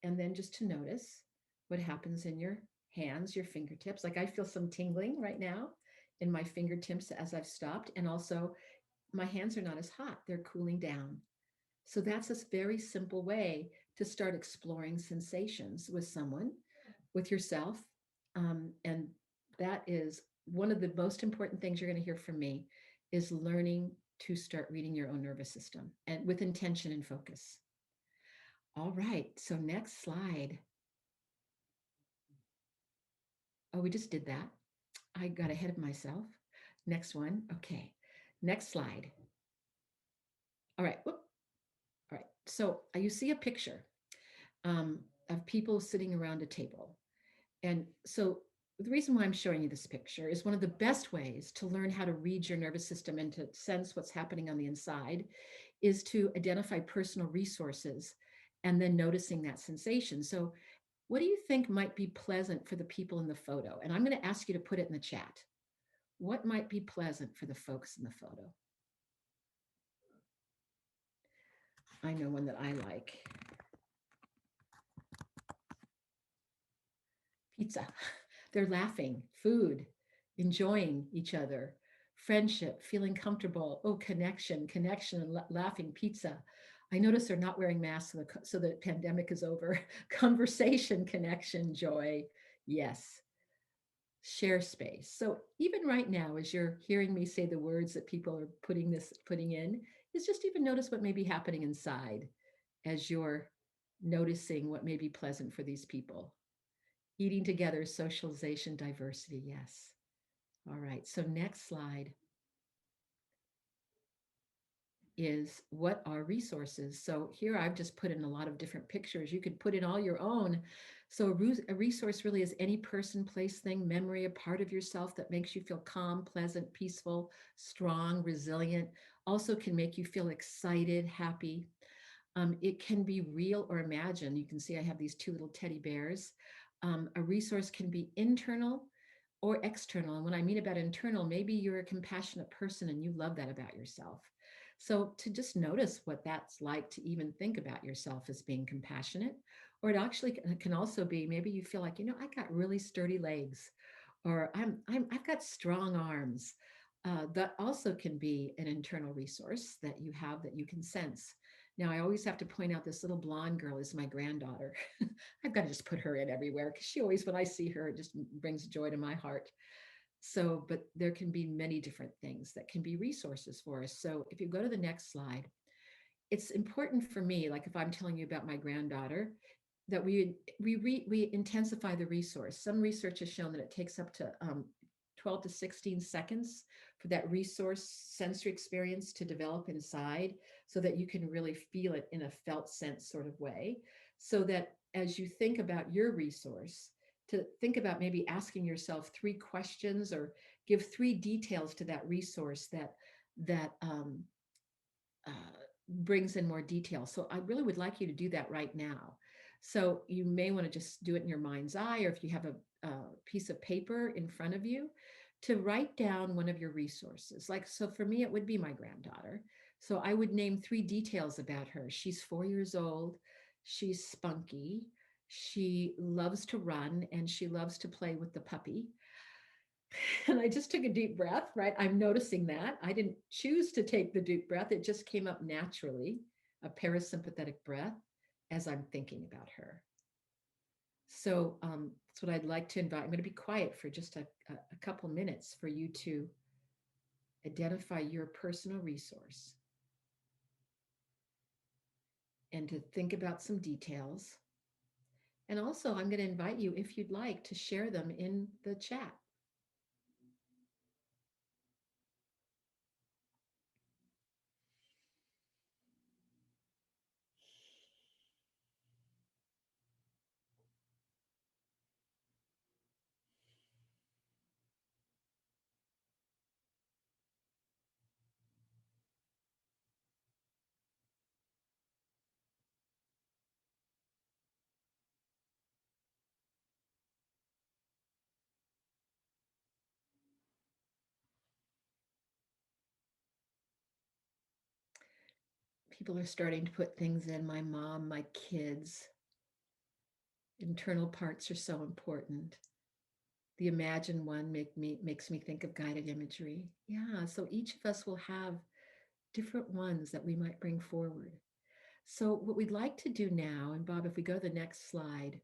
Speaker 2: And then just to notice what happens in your hands, your fingertips. Like I feel some tingling right now in my fingertips as I've stopped. And also my hands are not as hot, they're cooling down. So that's a very simple way to start exploring sensations with someone, with yourself. And that is one of the most important things you're going to hear from me, is learning to start reading your own nervous system, and with intention and focus. All right, so next slide. Oh, we just did that. I got ahead of myself. Next one. Okay, next slide. All right. Whoop. All right. So you see a picture of people sitting around a table. And so the reason why I'm showing you this picture is one of the best ways to learn how to read your nervous system and to sense what's happening on the inside is to identify personal resources and then noticing that sensation. So what do you think might be pleasant for the people in the photo? And I'm going to ask you to put it in the chat. What might be pleasant for the folks in the photo? I know one that I like. Pizza. They're laughing, food, enjoying each other, friendship, feeling comfortable. Oh, connection, and laughing, pizza. I notice they're not wearing masks so the pandemic is over. Conversation, connection, joy. Yes. Share space. So even right now, as you're hearing me say the words that people are putting in, is just even notice what may be happening inside as you're noticing what may be pleasant for these people. Eating together, socialization, diversity, yes. All right, so next slide is what are resources? So here I've just put in a lot of different pictures. You could put in all your own. So a resource really is any person, place, thing, memory, a part of yourself that makes you feel calm, pleasant, peaceful, strong, resilient. Also can make you feel excited, happy. It can be real or imagined. You can see I have these two little teddy bears. A resource can be internal or external. And when I mean about internal, maybe you're a compassionate person and you love that about yourself. So to just notice what that's like to even think about yourself as being compassionate, or it actually can also be maybe you feel like, I got really sturdy legs, or I've got strong arms. That also can be an internal resource that you have that you can sense. Now, I always have to point out this little blonde girl is my granddaughter. I've got to just put her in everywhere because she always, when I see her, it just brings joy to my heart. So, but there can be many different things that can be resources for us. So if you go to the next slide, it's important for me, like if I'm telling you about my granddaughter, that we intensify the resource. Some research has shown that it takes up to 12 to 16 seconds for that resource sensory experience to develop inside, so that you can really feel it in a felt sense sort of way. So that as you think about your resource, to think about maybe asking yourself 3 questions or give 3 details to that resource that brings in more detail. So I really would like you to do that right now. So you may want to just do it in your mind's eye, or if you have a piece of paper in front of you, to write down one of your resources. Like, so for me, it would be my granddaughter. So I would name 3 details about her. She's 4 years old. She's spunky. She loves to run and she loves to play with the puppy. And I just took a deep breath, right? I'm noticing that. I didn't choose to take the deep breath. It just came up naturally, a parasympathetic breath as I'm thinking about her. So that's what I'd like to invite. I'm going to be quiet for just a couple minutes for you to identify your personal resource and to think about some details. And also, I'm going to invite you, if you'd like, to share them in the chat. People are starting to put things in: my mom, my kids. Internal parts are so important. The imagine one makes me think of guided imagery. Yeah, so each of us will have different ones that we might bring forward. So what we'd like to do now, and Bob, if we go to the next slide,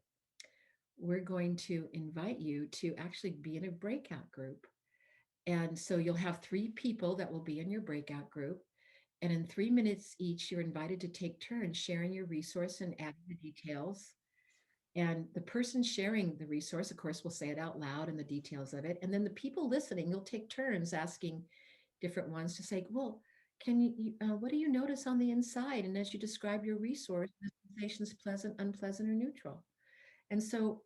Speaker 2: we're going to invite you to actually be in a breakout group. And so you'll have 3 people that will be in your breakout group. And in 3 minutes each, you're invited to take turns sharing your resource and adding the details. And the person sharing the resource, of course, will say it out loud and the details of it. And then the people listening, you'll take turns asking different ones to say, well, can what do you notice on the inside? And as you describe your resource, the sensations pleasant, unpleasant, or neutral. And so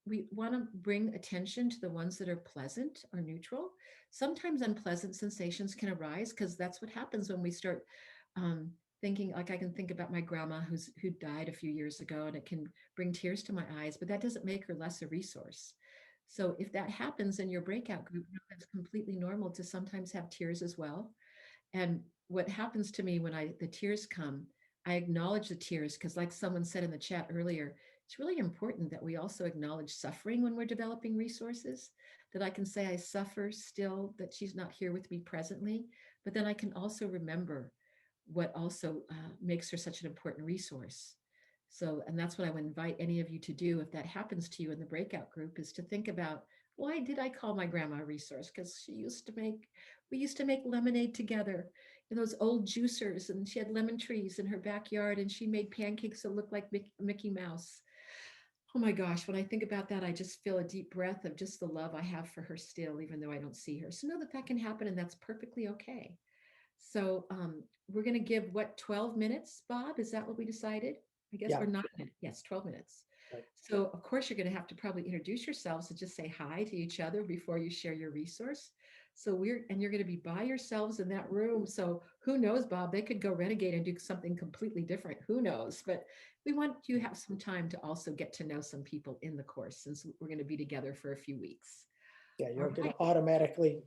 Speaker 2: we want to bring attention to the ones that are pleasant or neutral. Sometimes unpleasant sensations can arise because that's what happens when we start thinking. Like, I can think about my grandma who died a few years ago, and it can bring tears to my eyes, but that doesn't make her less a resource. So if that happens in your breakout group, it's completely normal to sometimes have tears as well. And what happens to me when the tears come, I acknowledge the tears because, like someone said in the chat earlier, it's really important that we also acknowledge suffering when we're developing resources, that I can say I suffer still, that she's not here with me presently, but then I can also remember what also makes her such an important resource. So, and that's what I would invite any of you to do if that happens to you in the breakout group, is to think about, why did I call my grandma a resource? Because we used to make lemonade together in those old juicers, and she had lemon trees in her backyard, and she made pancakes that looked like Mickey Mouse. Oh my gosh, when I think about that, I just feel a deep breath of just the love I have for her still, even though I don't see her. So know that that can happen, and that's perfectly okay. So we're going to give, what, 12 minutes, Bob? Is that what we decided? I guess,
Speaker 1: Yeah.
Speaker 2: or 9 minutes. Yes, 12 minutes.
Speaker 1: Right.
Speaker 2: So of course, you're going to have to probably introduce yourselves and just say hi to each other before you share your resource. So you're going to be by yourselves in that room. So who knows, Bob, they could go renegade and do something completely different. Who knows? But we want you to have some time to also get to know some people in the course, since we're going to be together for a few weeks.
Speaker 1: Yeah, you're
Speaker 2: All
Speaker 1: going
Speaker 2: right.
Speaker 1: to automatically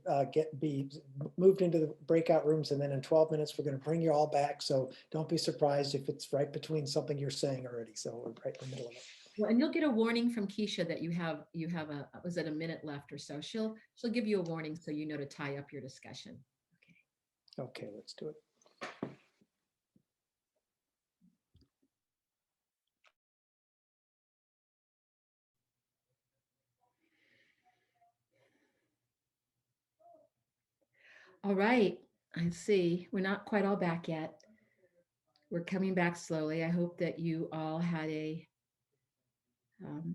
Speaker 1: be moved into the breakout rooms, and then in 12 minutes, we're going to bring you all back. So don't be surprised if it's right between something you're saying already. So we're right in the middle of it.
Speaker 2: Well, and you'll get a warning from Keisha that you have was it a minute left or so? She'll give you a warning so you know to tie up your discussion.
Speaker 1: Okay, let's do it.
Speaker 2: All right, I see. We're not quite all back yet. We're coming back slowly. I hope that you all had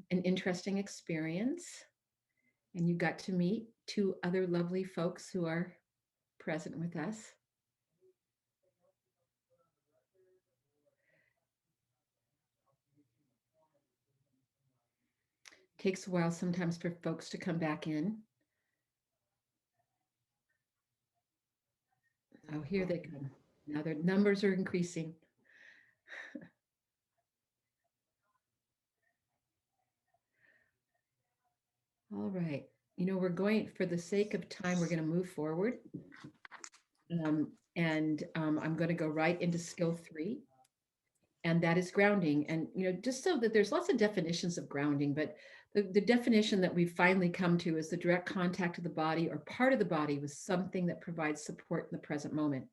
Speaker 2: an interesting experience, and you got to meet 2 other lovely folks who are present with us. Takes a while sometimes for folks to come back in. Oh, here they come. Now their numbers are increasing. All right. You know, we're going, for the sake of time, we're going to move forward. I'm going to go right into skill 3. And that is grounding. And, you know, just so that there's lots of definitions of grounding, but The definition that we've finally come to is the direct contact of the body or part of the body with something that provides support in the present moment.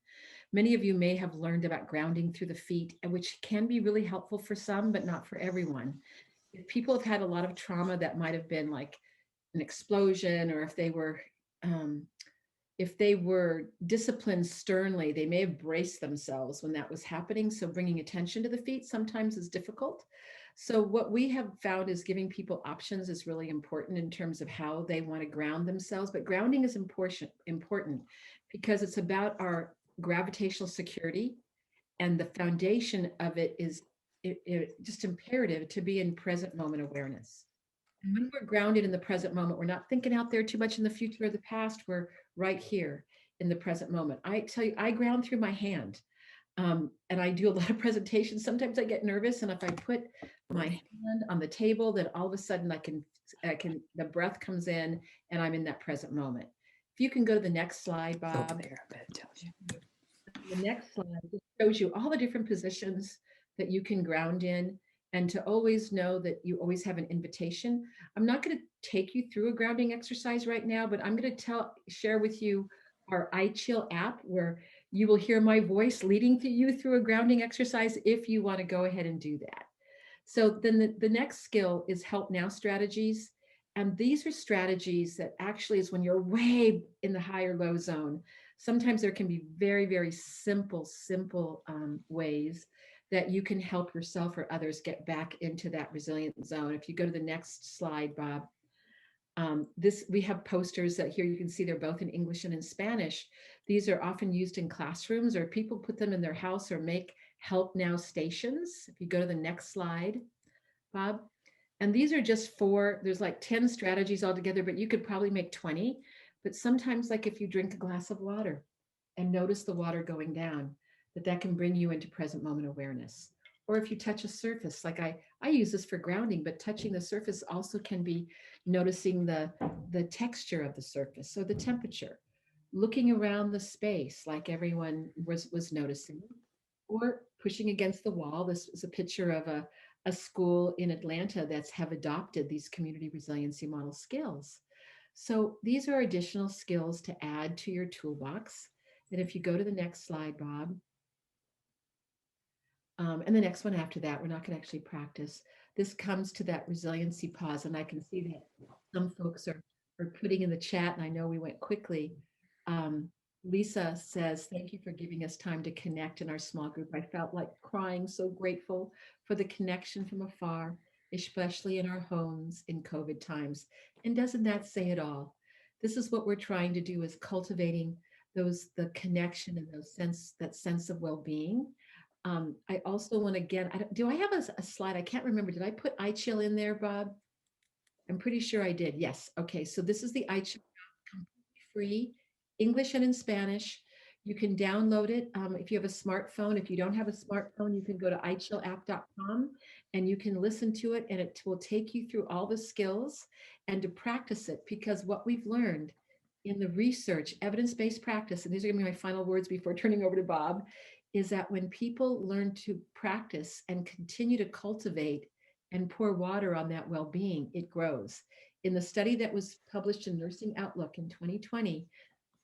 Speaker 2: Many of you may have learned about grounding through the feet, which can be really helpful for some, but not for everyone. If people have had a lot of trauma that might have been like an explosion, or if they were disciplined sternly, they may have braced themselves when that was happening. So bringing attention to the feet sometimes is difficult. So what we have found is giving people options is really important in terms of how they want to ground themselves. But grounding is important because it's about our gravitational security, and the foundation of it is just imperative to be in present moment awareness. And when we're grounded in the present moment, we're not thinking out there too much in the future or the past. We're right here in the present moment. I tell you, I ground through my hand. And I do a lot of presentations. Sometimes I get nervous, and if I put my hand on the table, then all of a sudden the breath comes in, and I'm in that present moment. If you can go to the next slide, Bob. The next slide just shows you all the different positions that you can ground in, and to always know that you always have an invitation. I'm not going to take you through a grounding exercise right now, but I'm going to share with you our iChill app, where you will hear my voice leading you through a grounding exercise if you want to go ahead and do that. So then the next skill is help now strategies. And these are strategies that actually is when you're way in the high or low zone. Sometimes there can be very, very simple ways that you can help yourself or others get back into that resilient zone. If you go to the next slide, Bob, we have posters that here you can see they're both in English and in Spanish. These are often used in classrooms, or people put them in their house or make help now stations. If you go to the next slide, Bob. And these are just there's like 10 strategies altogether, but you could probably make 20. But sometimes, like if you drink a glass of water and notice the water going down, that can bring you into present moment awareness. Or if you touch a surface, like I use this for grounding, but touching the surface also can be noticing the texture of the surface, so the temperature, looking around the space like everyone was noticing, or pushing against the wall. This is a picture of a school in Atlanta have adopted these community resiliency model skills. So these are additional skills to add to your toolbox. And if you go to the next slide, Bob, and the next one after that, we're not going to actually practice. This comes to that resiliency pause, and I can see that some folks are putting in the chat, and I know we went quickly. Lisa says, thank you for giving us time to connect in our small group. I felt like crying, so grateful for the connection from afar, especially in our homes in COVID times. And doesn't that say it all? This is what we're trying to do, is cultivating the connection and that sense of well-being. I also want to, again, do I have a slide? I can't remember. Did I put iChill in there, Bob? I'm pretty sure I did. Yes. Okay. So this is the iChill, completely free, English and in Spanish. You can download it if you have a smartphone. If you don't have a smartphone, you can go to ichillapp.com and you can listen to it, and it will take you through all the skills and to practice it. Because what we've learned in the research, evidence-based practice, and these are going to be my final words before turning over to Bob, is that when people learn to practice and continue to cultivate and pour water on that well-being, it grows. In the study that was published in Nursing Outlook in 2020,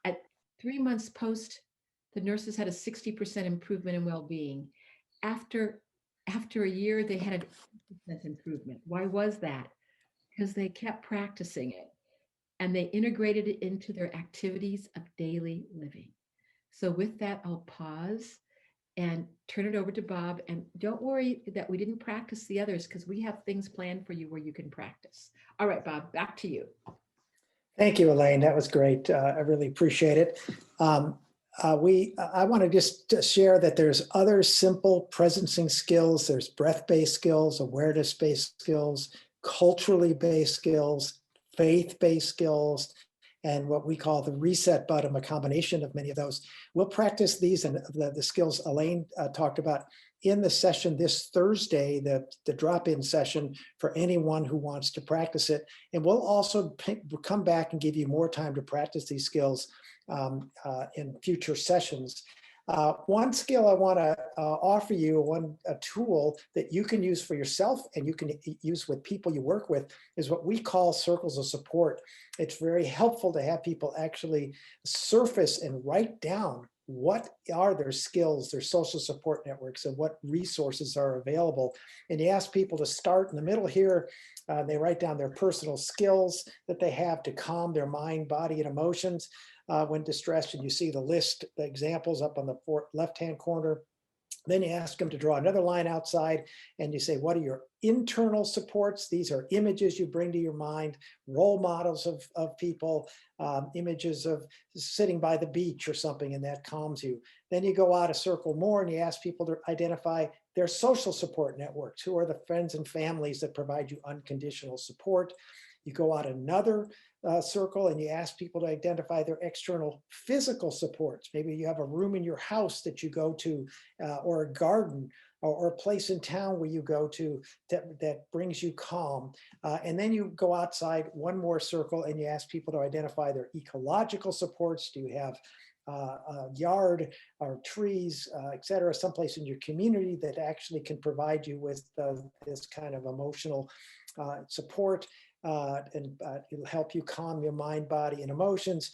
Speaker 2: at 3 months post, the nurses had a 60% improvement in well-being. After a year, they had a 50% improvement. Why was that? Because they kept practicing it and they integrated it into their activities of daily living. So with that, I'll pause and turn it over to Bob. And don't worry that we didn't practice the others, because we have things planned for you where you can practice. All right, Bob, back to you.
Speaker 1: Thank you, Elaine. That was great. I really appreciate it. I want to just share that there's other simple presencing skills. There's breath-based skills, awareness-based skills, culturally based skills, faith-based skills, and what we call the reset button, a combination of many of those. We'll practice these and the skills Elaine talked about in the session this Thursday, the drop-in session for anyone who wants to practice it. And we'll also come back and give you more time to practice these skills in future sessions. One skill I want to offer you, a tool that you can use for yourself and you can use with people you work with, is what we call circles of support. It's very helpful to have people actually surface and write down what are their skills, their social support networks, and what resources are available. And you ask people to start in the middle here. They write down their personal skills that they have to calm their mind, body, and emotions when distressed. And you see the list, the examples up on the left-hand corner. Then you ask them to draw another line outside and you say, what are your internal supports? These are images you bring to your mind, role models of people, images of sitting by the beach or something, and that calms you. Then you go out a circle more and you ask people to identify their social support networks. Who are the friends and families that provide you unconditional support? You go out another circle and you ask people to identify their external physical supports. Maybe you have a room in your house that you go to, or a garden, or a place in town where you go to that brings you calm. And then you go outside one more circle and you ask people to identify their ecological supports. Do you have a yard or trees, et cetera, someplace in your community that actually can provide you with this kind of emotional support? And it'll help you calm your mind, body, and emotions.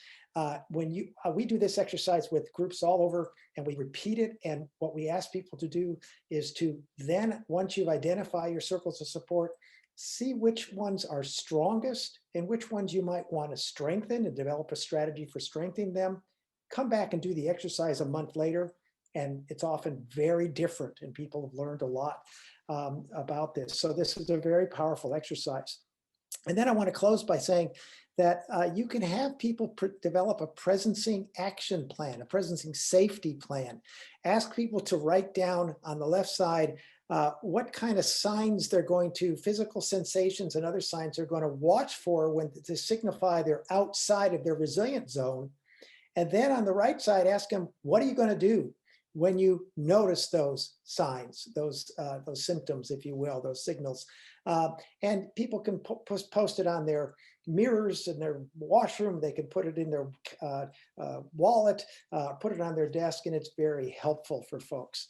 Speaker 1: We do this exercise with groups all over, and we repeat it. And what we ask people to do is to then, once you've identified your circles of support, see which ones are strongest and which ones you might want to strengthen and develop a strategy for strengthening them. Come back and do the exercise a month later, and it's often very different. And people have learned a lot about this. So this is a very powerful exercise. And then I want to close by saying that you can have people develop a presencing action plan, a presencing safety plan. Ask people to write down on the left side what kind of signs they're going to, physical sensations and other signs they're going to watch for when to signify they're outside of their resilient zone. And then on the right side, ask them, what are you going to do when you notice those signs, those symptoms, if you will, those signals? And people can post it on their mirrors in their washroom. They can put it in their wallet, put it on their desk, and it's very helpful for folks.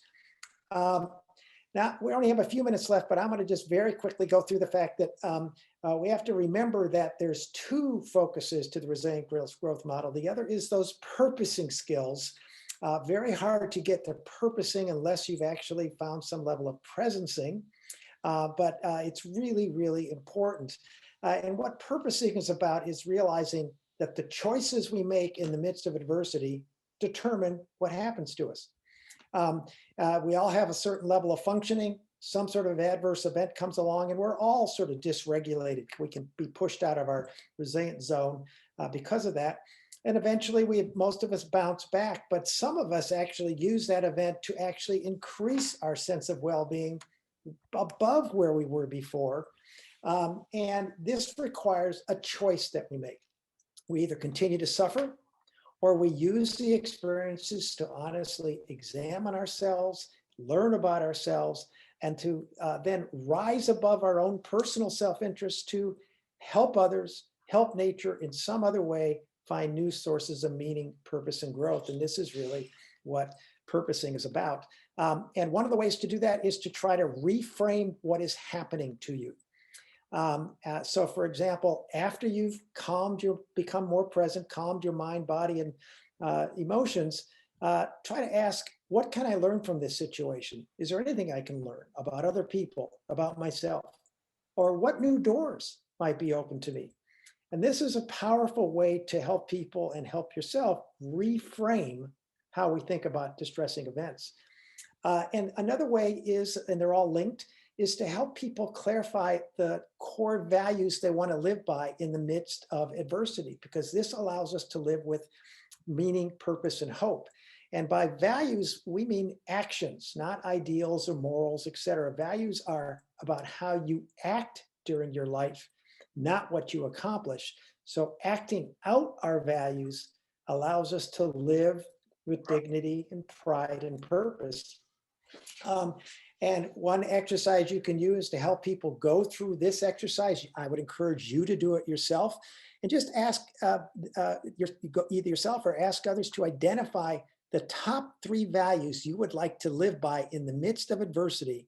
Speaker 1: Now, we only have a few minutes left, but I'm going to just very quickly go through the fact that we have to remember that there's two focuses to the resilient growth model. The other is those purposing skills. Very hard to get to purposing unless you've actually found some level of presencing. But it's really, really important. And what purposing is about is realizing that the choices we make in the midst of adversity determine what happens to us. We all have a certain level of functioning. Some sort of adverse event comes along and we're all sort of dysregulated. We can be pushed out of our resilient zone because of that. And eventually most of us bounce back, but some of us actually use that event to actually increase our sense of well-being above where we were before. And this requires a choice that we make. We either continue to suffer or we use the experiences to honestly examine ourselves, learn about ourselves, and to then rise above our own personal self-interest to help others, help nature in some other way, find new sources of meaning, purpose, and growth. And this is really what purposing is about. And one of the ways to do that is to try to reframe what is happening to you. So for example, after you've become more present, calmed your mind, body, and emotions, try to ask, what can I learn from this situation? Is there anything I can learn about other people, about myself? Or what new doors might be open to me? And this is a powerful way to help people and help yourself reframe how we think about distressing events. And another way is, and they're all linked, is to help people clarify the core values they want to live by in the midst of adversity, because this allows us to live with meaning, purpose, and hope. And by values, we mean actions, not ideals or morals, etc. Values are about how you act during your life, not what you accomplish. So acting out our values allows us to live with dignity and pride and purpose. And one exercise you can use to help people go through this exercise, I would encourage you to do it yourself, and just ask either yourself or ask others to identify the top 3 values you would like to live by in the midst of adversity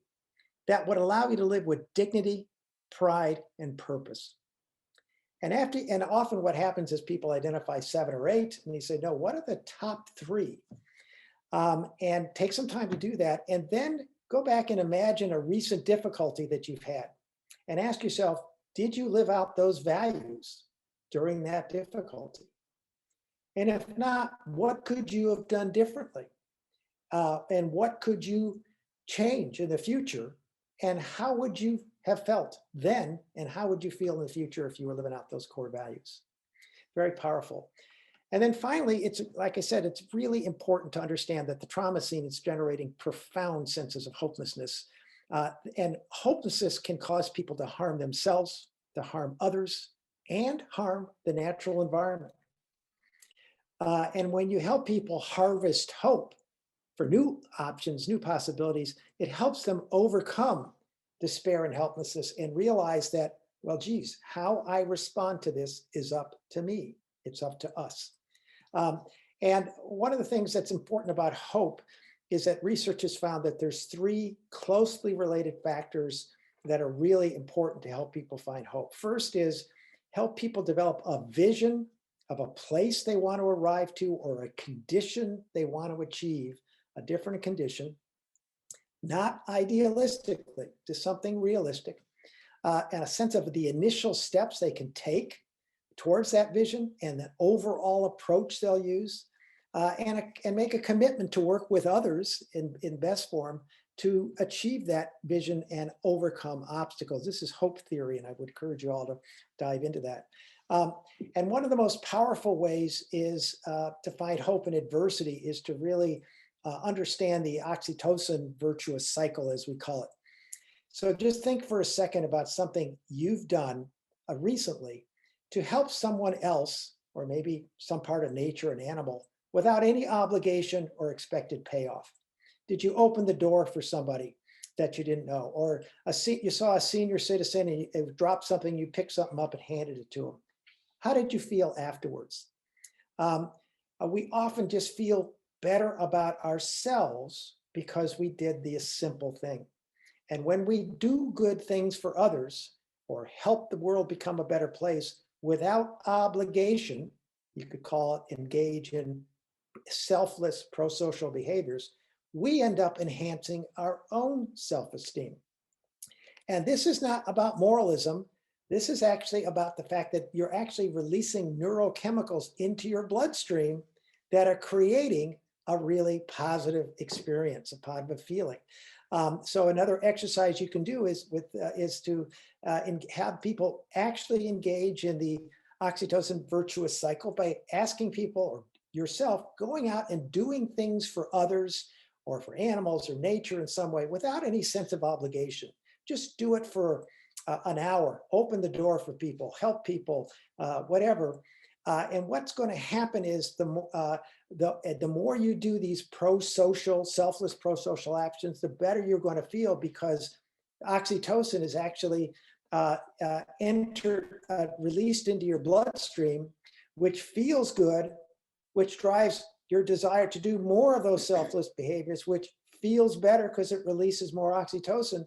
Speaker 1: that would allow you to live with dignity, pride, and purpose. And often what happens is people identify 7 or 8, and you say, no, what are the top 3? And take some time to do that, and then go back and imagine a recent difficulty that you've had, and ask yourself, did you live out those values during that difficulty? And if not, what could you have done differently? And what could you change in the future? And how would you have felt then? And how would you feel in the future if you were living out those core values? Very powerful. And then finally, it's like I said, it's really important to understand that the trauma scene is generating profound senses of hopelessness. And hopelessness can cause people to harm themselves, to harm others, and harm the natural environment. And when you help people harvest hope for new options, new possibilities, it helps them overcome despair and helplessness and realize that, well, geez, how I respond to this is up to me. It's up to us. And one of the things that's important about hope is that research has found that there's 3 closely related factors that are really important to help people find hope. First is help people develop a vision of a place they want to arrive to or a condition they want to achieve, a different condition, not idealistically, to something realistic, and a sense of the initial steps they can take towards that vision and the overall approach they'll use, and make a commitment to work with others in best form to achieve that vision and overcome obstacles. This is hope theory, and I would encourage you all to dive into that. And one of the most powerful ways is to find hope in adversity is to really understand the oxytocin virtuous cycle, as we call it. So just think for a second about something you've done recently to help someone else, or maybe some part of nature, an animal, without any obligation or expected payoff. Did you open the door for somebody that you didn't know? Or you saw a senior citizen and you dropped something, you picked something up and handed it to them. How did you feel afterwards? We often just feel better about ourselves because we did the simple thing. And when we do good things for others or help the world become a better place without obligation, you could call it engage in selfless pro-social behaviors, we end up enhancing our own self-esteem. And this is not about moralism. This is actually about the fact that you're actually releasing neurochemicals into your bloodstream that are creating a really positive experience, a positive feeling. So another exercise you can do is to have people actually engage in the oxytocin virtuous cycle by asking people or yourself going out and doing things for others or for animals or nature in some way without any sense of obligation. Just do it for an hour, open the door for people, help people, whatever. And what's going to happen is the more you do these pro-social, selfless pro-social actions, the better you're going to feel, because oxytocin is actually released into your bloodstream, which feels good, which drives your desire to do more of those selfless behaviors, which feels better because it releases more oxytocin,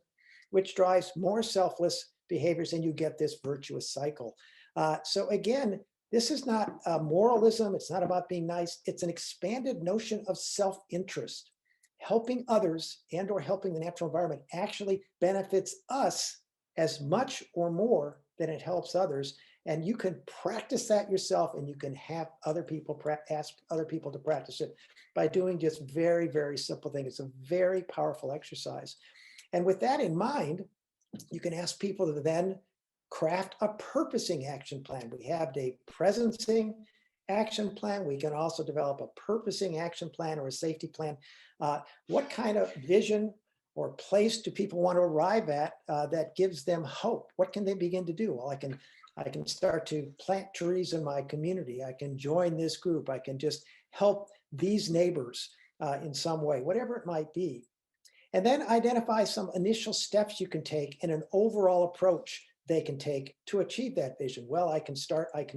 Speaker 1: which drives more selfless behaviors, and you get this virtuous cycle. So again, this is not moralism. It's not about being nice. It's an expanded notion of self-interest. Helping others and or helping the natural environment actually benefits us as much or more than it helps others. And you can practice that yourself, and you can have other people ask other people to practice it by doing just very, very simple things. It's a very powerful exercise. And with that in mind, you can ask people to then craft a purposing action plan. We have a presencing action plan. We can also develop a purposing action plan or a safety plan. What kind of vision or place do people want to arrive at that gives them hope? What can they begin to do? Well, I can start to plant trees in my community. I can join this group. I can just help these neighbors in some way, whatever it might be. And then identify some initial steps you can take and an overall approach they can take to achieve that vision. Well, I can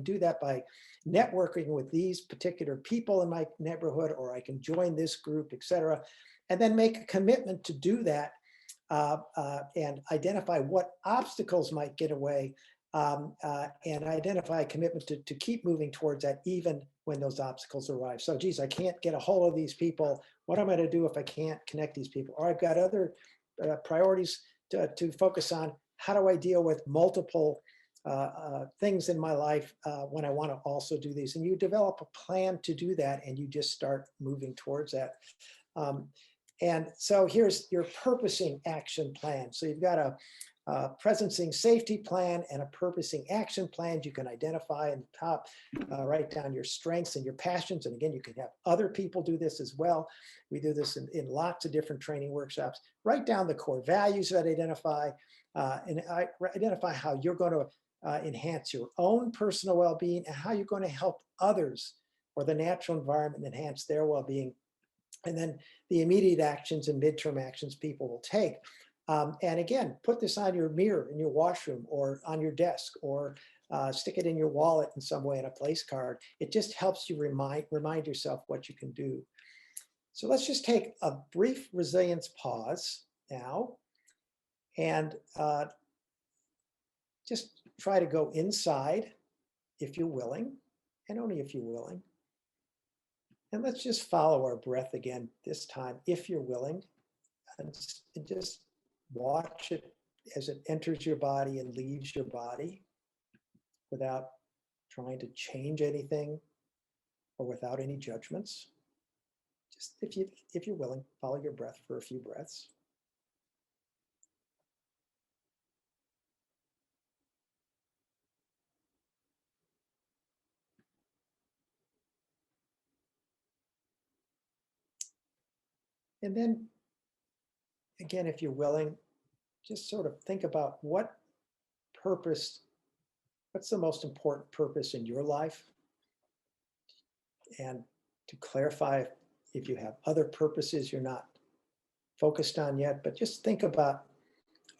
Speaker 1: do that by networking with these particular people in my neighborhood, or I can join this group, et cetera, and then make a commitment to do that and identify what obstacles might get away and identify a commitment to keep moving towards that even when those obstacles arrive. So, geez, I can't get a hold of these people. What am I going to do if I can't connect these people? Or I've got other priorities to focus on. How do I deal with multiple things in my life when I want to also do these? And you develop a plan to do that, and you just start moving towards that. And so here's your purposing action plan. So you've got a presencing safety plan and a purposing action plan. You can identify in the top, write down your strengths and your passions. And again, you can have other people do this as well. We do this in lots of different training workshops. Write down the core values that identify and identify how you're going to enhance your own personal well-being and how you're going to help others or the natural environment enhance their well-being. And then the immediate actions and midterm actions people will take. And again, put this on your mirror in your washroom or on your desk, or stick it in your wallet in some way in a place card. It just helps you remind yourself what you can do. So let's just take a brief resilience pause now and just try to go inside if you're willing, and only if you're willing. And let's just follow our breath again this time, if you're willing, and just watch it as it enters your body and leaves your body without trying to change anything or without any judgments. Just if you're willing, follow your breath for a few breaths. And then, again, if you're willing, just sort of think about what's the most important purpose in your life? And to clarify, if you have other purposes you're not focused on yet, but just think about,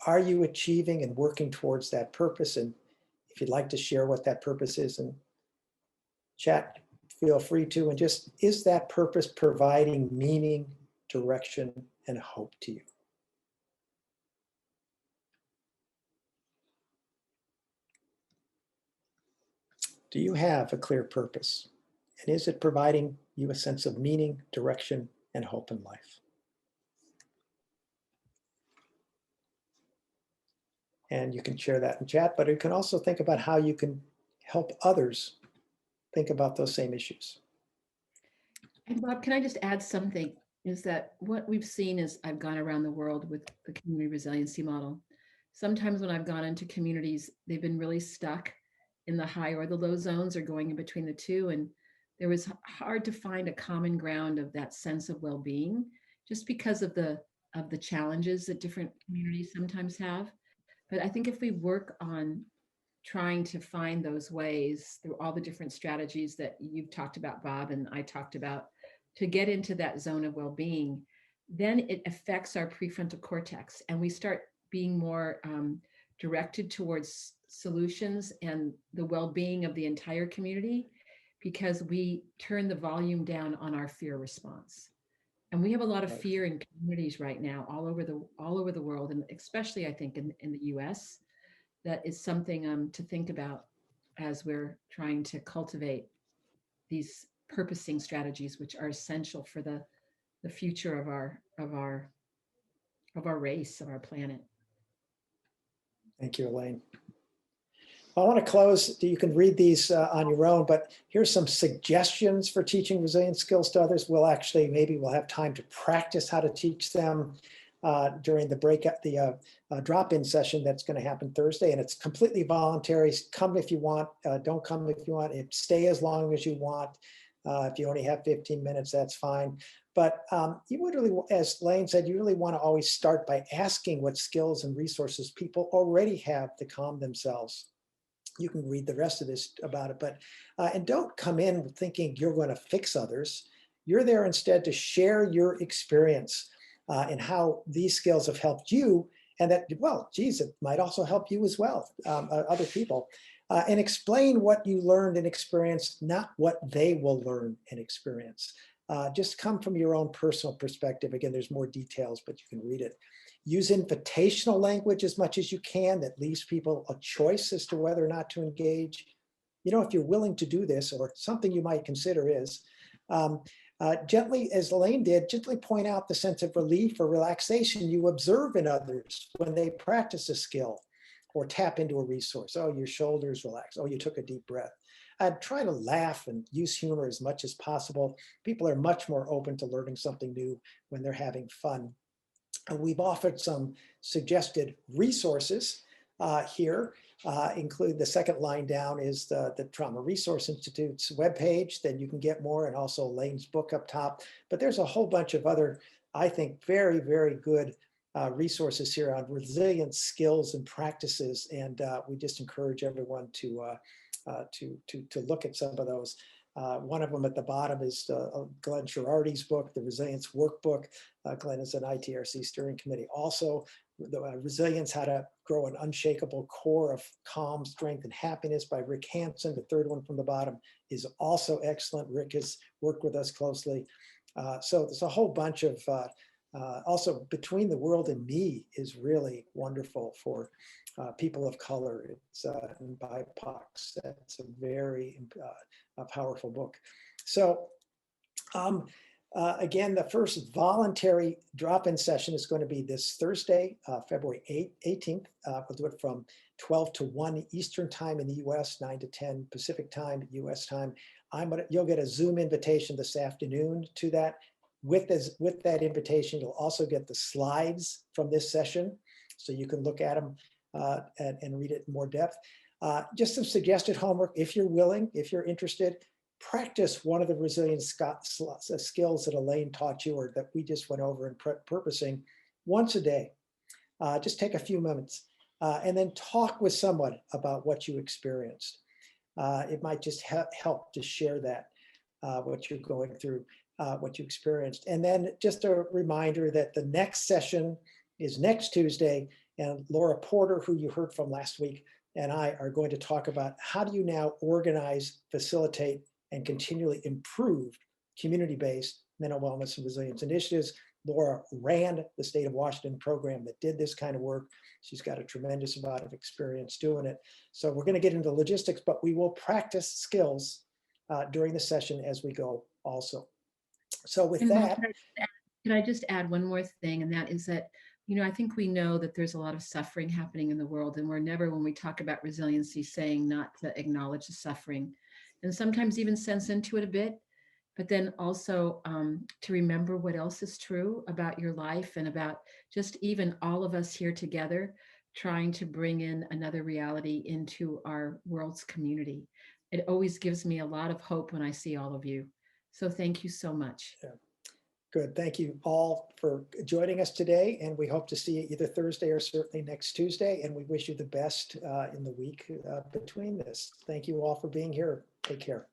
Speaker 1: are you achieving and working towards that purpose? And if you'd like to share what that purpose is in chat, feel free to. And just, is that purpose providing meaning, direction, and hope to you? Do you have a clear purpose? And is it providing you a sense of meaning, direction, and hope in life? And you can share that in chat, but you can also think about how you can help others think about those same issues.
Speaker 2: And Bob, can I just add something? Is that what we've seen is I've gone around the world with the community resiliency model. Sometimes when I've gone into communities, they've been really stuck in the high or the low zones or going in between the two. And there was hard to find a common ground of that sense of well-being, just because of the challenges that different communities sometimes have. But I think if we work on trying to find those ways through all the different strategies that you've talked about, Bob, and I talked about, to get into that zone of well-being, then it affects our prefrontal cortex and we start being more directed towards solutions and the well-being of the entire community, because we turn the volume down on our fear response. And we have a lot of fear in communities right now, all over the world, and especially I think in the US. That is something to think about as we're trying to cultivate these purposing strategies, which are essential for the future of our race, of our planet.
Speaker 1: Thank you, Elaine. I want to close. You can read these on your own, but here's some suggestions for teaching resilience skills to others. Maybe we'll have time to practice how to teach them during the drop-in session that's going to happen Thursday, and it's completely voluntary. Come if you want, don't come if you want. Stay as long as you want. If you only have 15 minutes, that's fine. But you would really, as Lane said, you really want to always start by asking what skills and resources people already have to calm themselves. You can read the rest of this about it, but and don't come in thinking you're going to fix others. You're there instead to share your experience and how these skills have helped you, and that, well, geez, it might also help you as well, other people. and explain what you learned and experienced, not what they will learn and experience. Just come from your own personal perspective. Again, there's more details, but you can read it. Use invitational language as much as you can that leaves people a choice as to whether or not to engage. You know, if you're willing to do this, or something you might consider is, gently, as Elaine did, gently point out the sense of relief or relaxation you observe in others when they practice a skill or tap into a resource. Oh, your shoulders relax. Oh, you took a deep breath. I'd try to laugh and use humor as much as possible. People are much more open to learning something new when they're having fun. We've offered some suggested resources here, include the second line down is the Trauma Resource Institute's webpage. Then you can get more, and also Elaine's book up top. But there's a whole bunch of other, I think, very, very good resources here on resilience skills and practices. And we just encourage everyone to look at some of those. One of them at the bottom is Glenn Sherardi's book, The Resilience Workbook. Glenn is an ITRC steering committee. Also, the Resilience, How to Grow an Unshakable Core of Calm, Strength, and Happiness by Rick Hansen. The third one from the bottom is also excellent. Rick has worked with us closely. So there's a whole bunch of, also Between the World and Me is really wonderful for people of color. It's and BIPOCs. That's a very powerful book. So again, the first voluntary drop-in session is going to be this Thursday, February 18th. We'll do it from 12 to 1 Eastern time in the US, 9 to 10 Pacific time, US time. You'll get a Zoom invitation this afternoon to that. With that invitation, you'll also get the slides from this session, so you can look at them and read it in more depth. Just some suggested homework, if you're willing, if you're interested. Practice one of the resilience skills that Elaine taught you, or that we just went over in purposing, once a day. Just take a few minutes and then talk with someone about what you experienced. It might just help to share that, what you're going through, what you experienced. And then just a reminder that the next session is next Tuesday, and Laura Porter, who you heard from last week, and I are going to talk about how do you now organize, facilitate, and continually improve community-based mental wellness and resilience initiatives. Laura ran the state of Washington program that did this kind of work. She's got a tremendous amount of experience doing it. So we're going to get into logistics, but we will practice skills during the session as we go also. So with that.
Speaker 2: Can I just add one more thing? And that is that, I think we know that there's a lot of suffering happening in the world, and we're never, when we talk about resiliency, saying not to acknowledge the suffering, and sometimes even sense into it a bit, but then also to remember what else is true about your life, and about just even all of us here together trying to bring in another reality into our world's community. It always gives me a lot of hope when I see all of you. So thank you so much.
Speaker 1: Yeah. Good. Thank you all for joining us today, and we hope to see you either Thursday or certainly next Tuesday, and we wish you the best in the week between this. Thank you all for being here. Take care.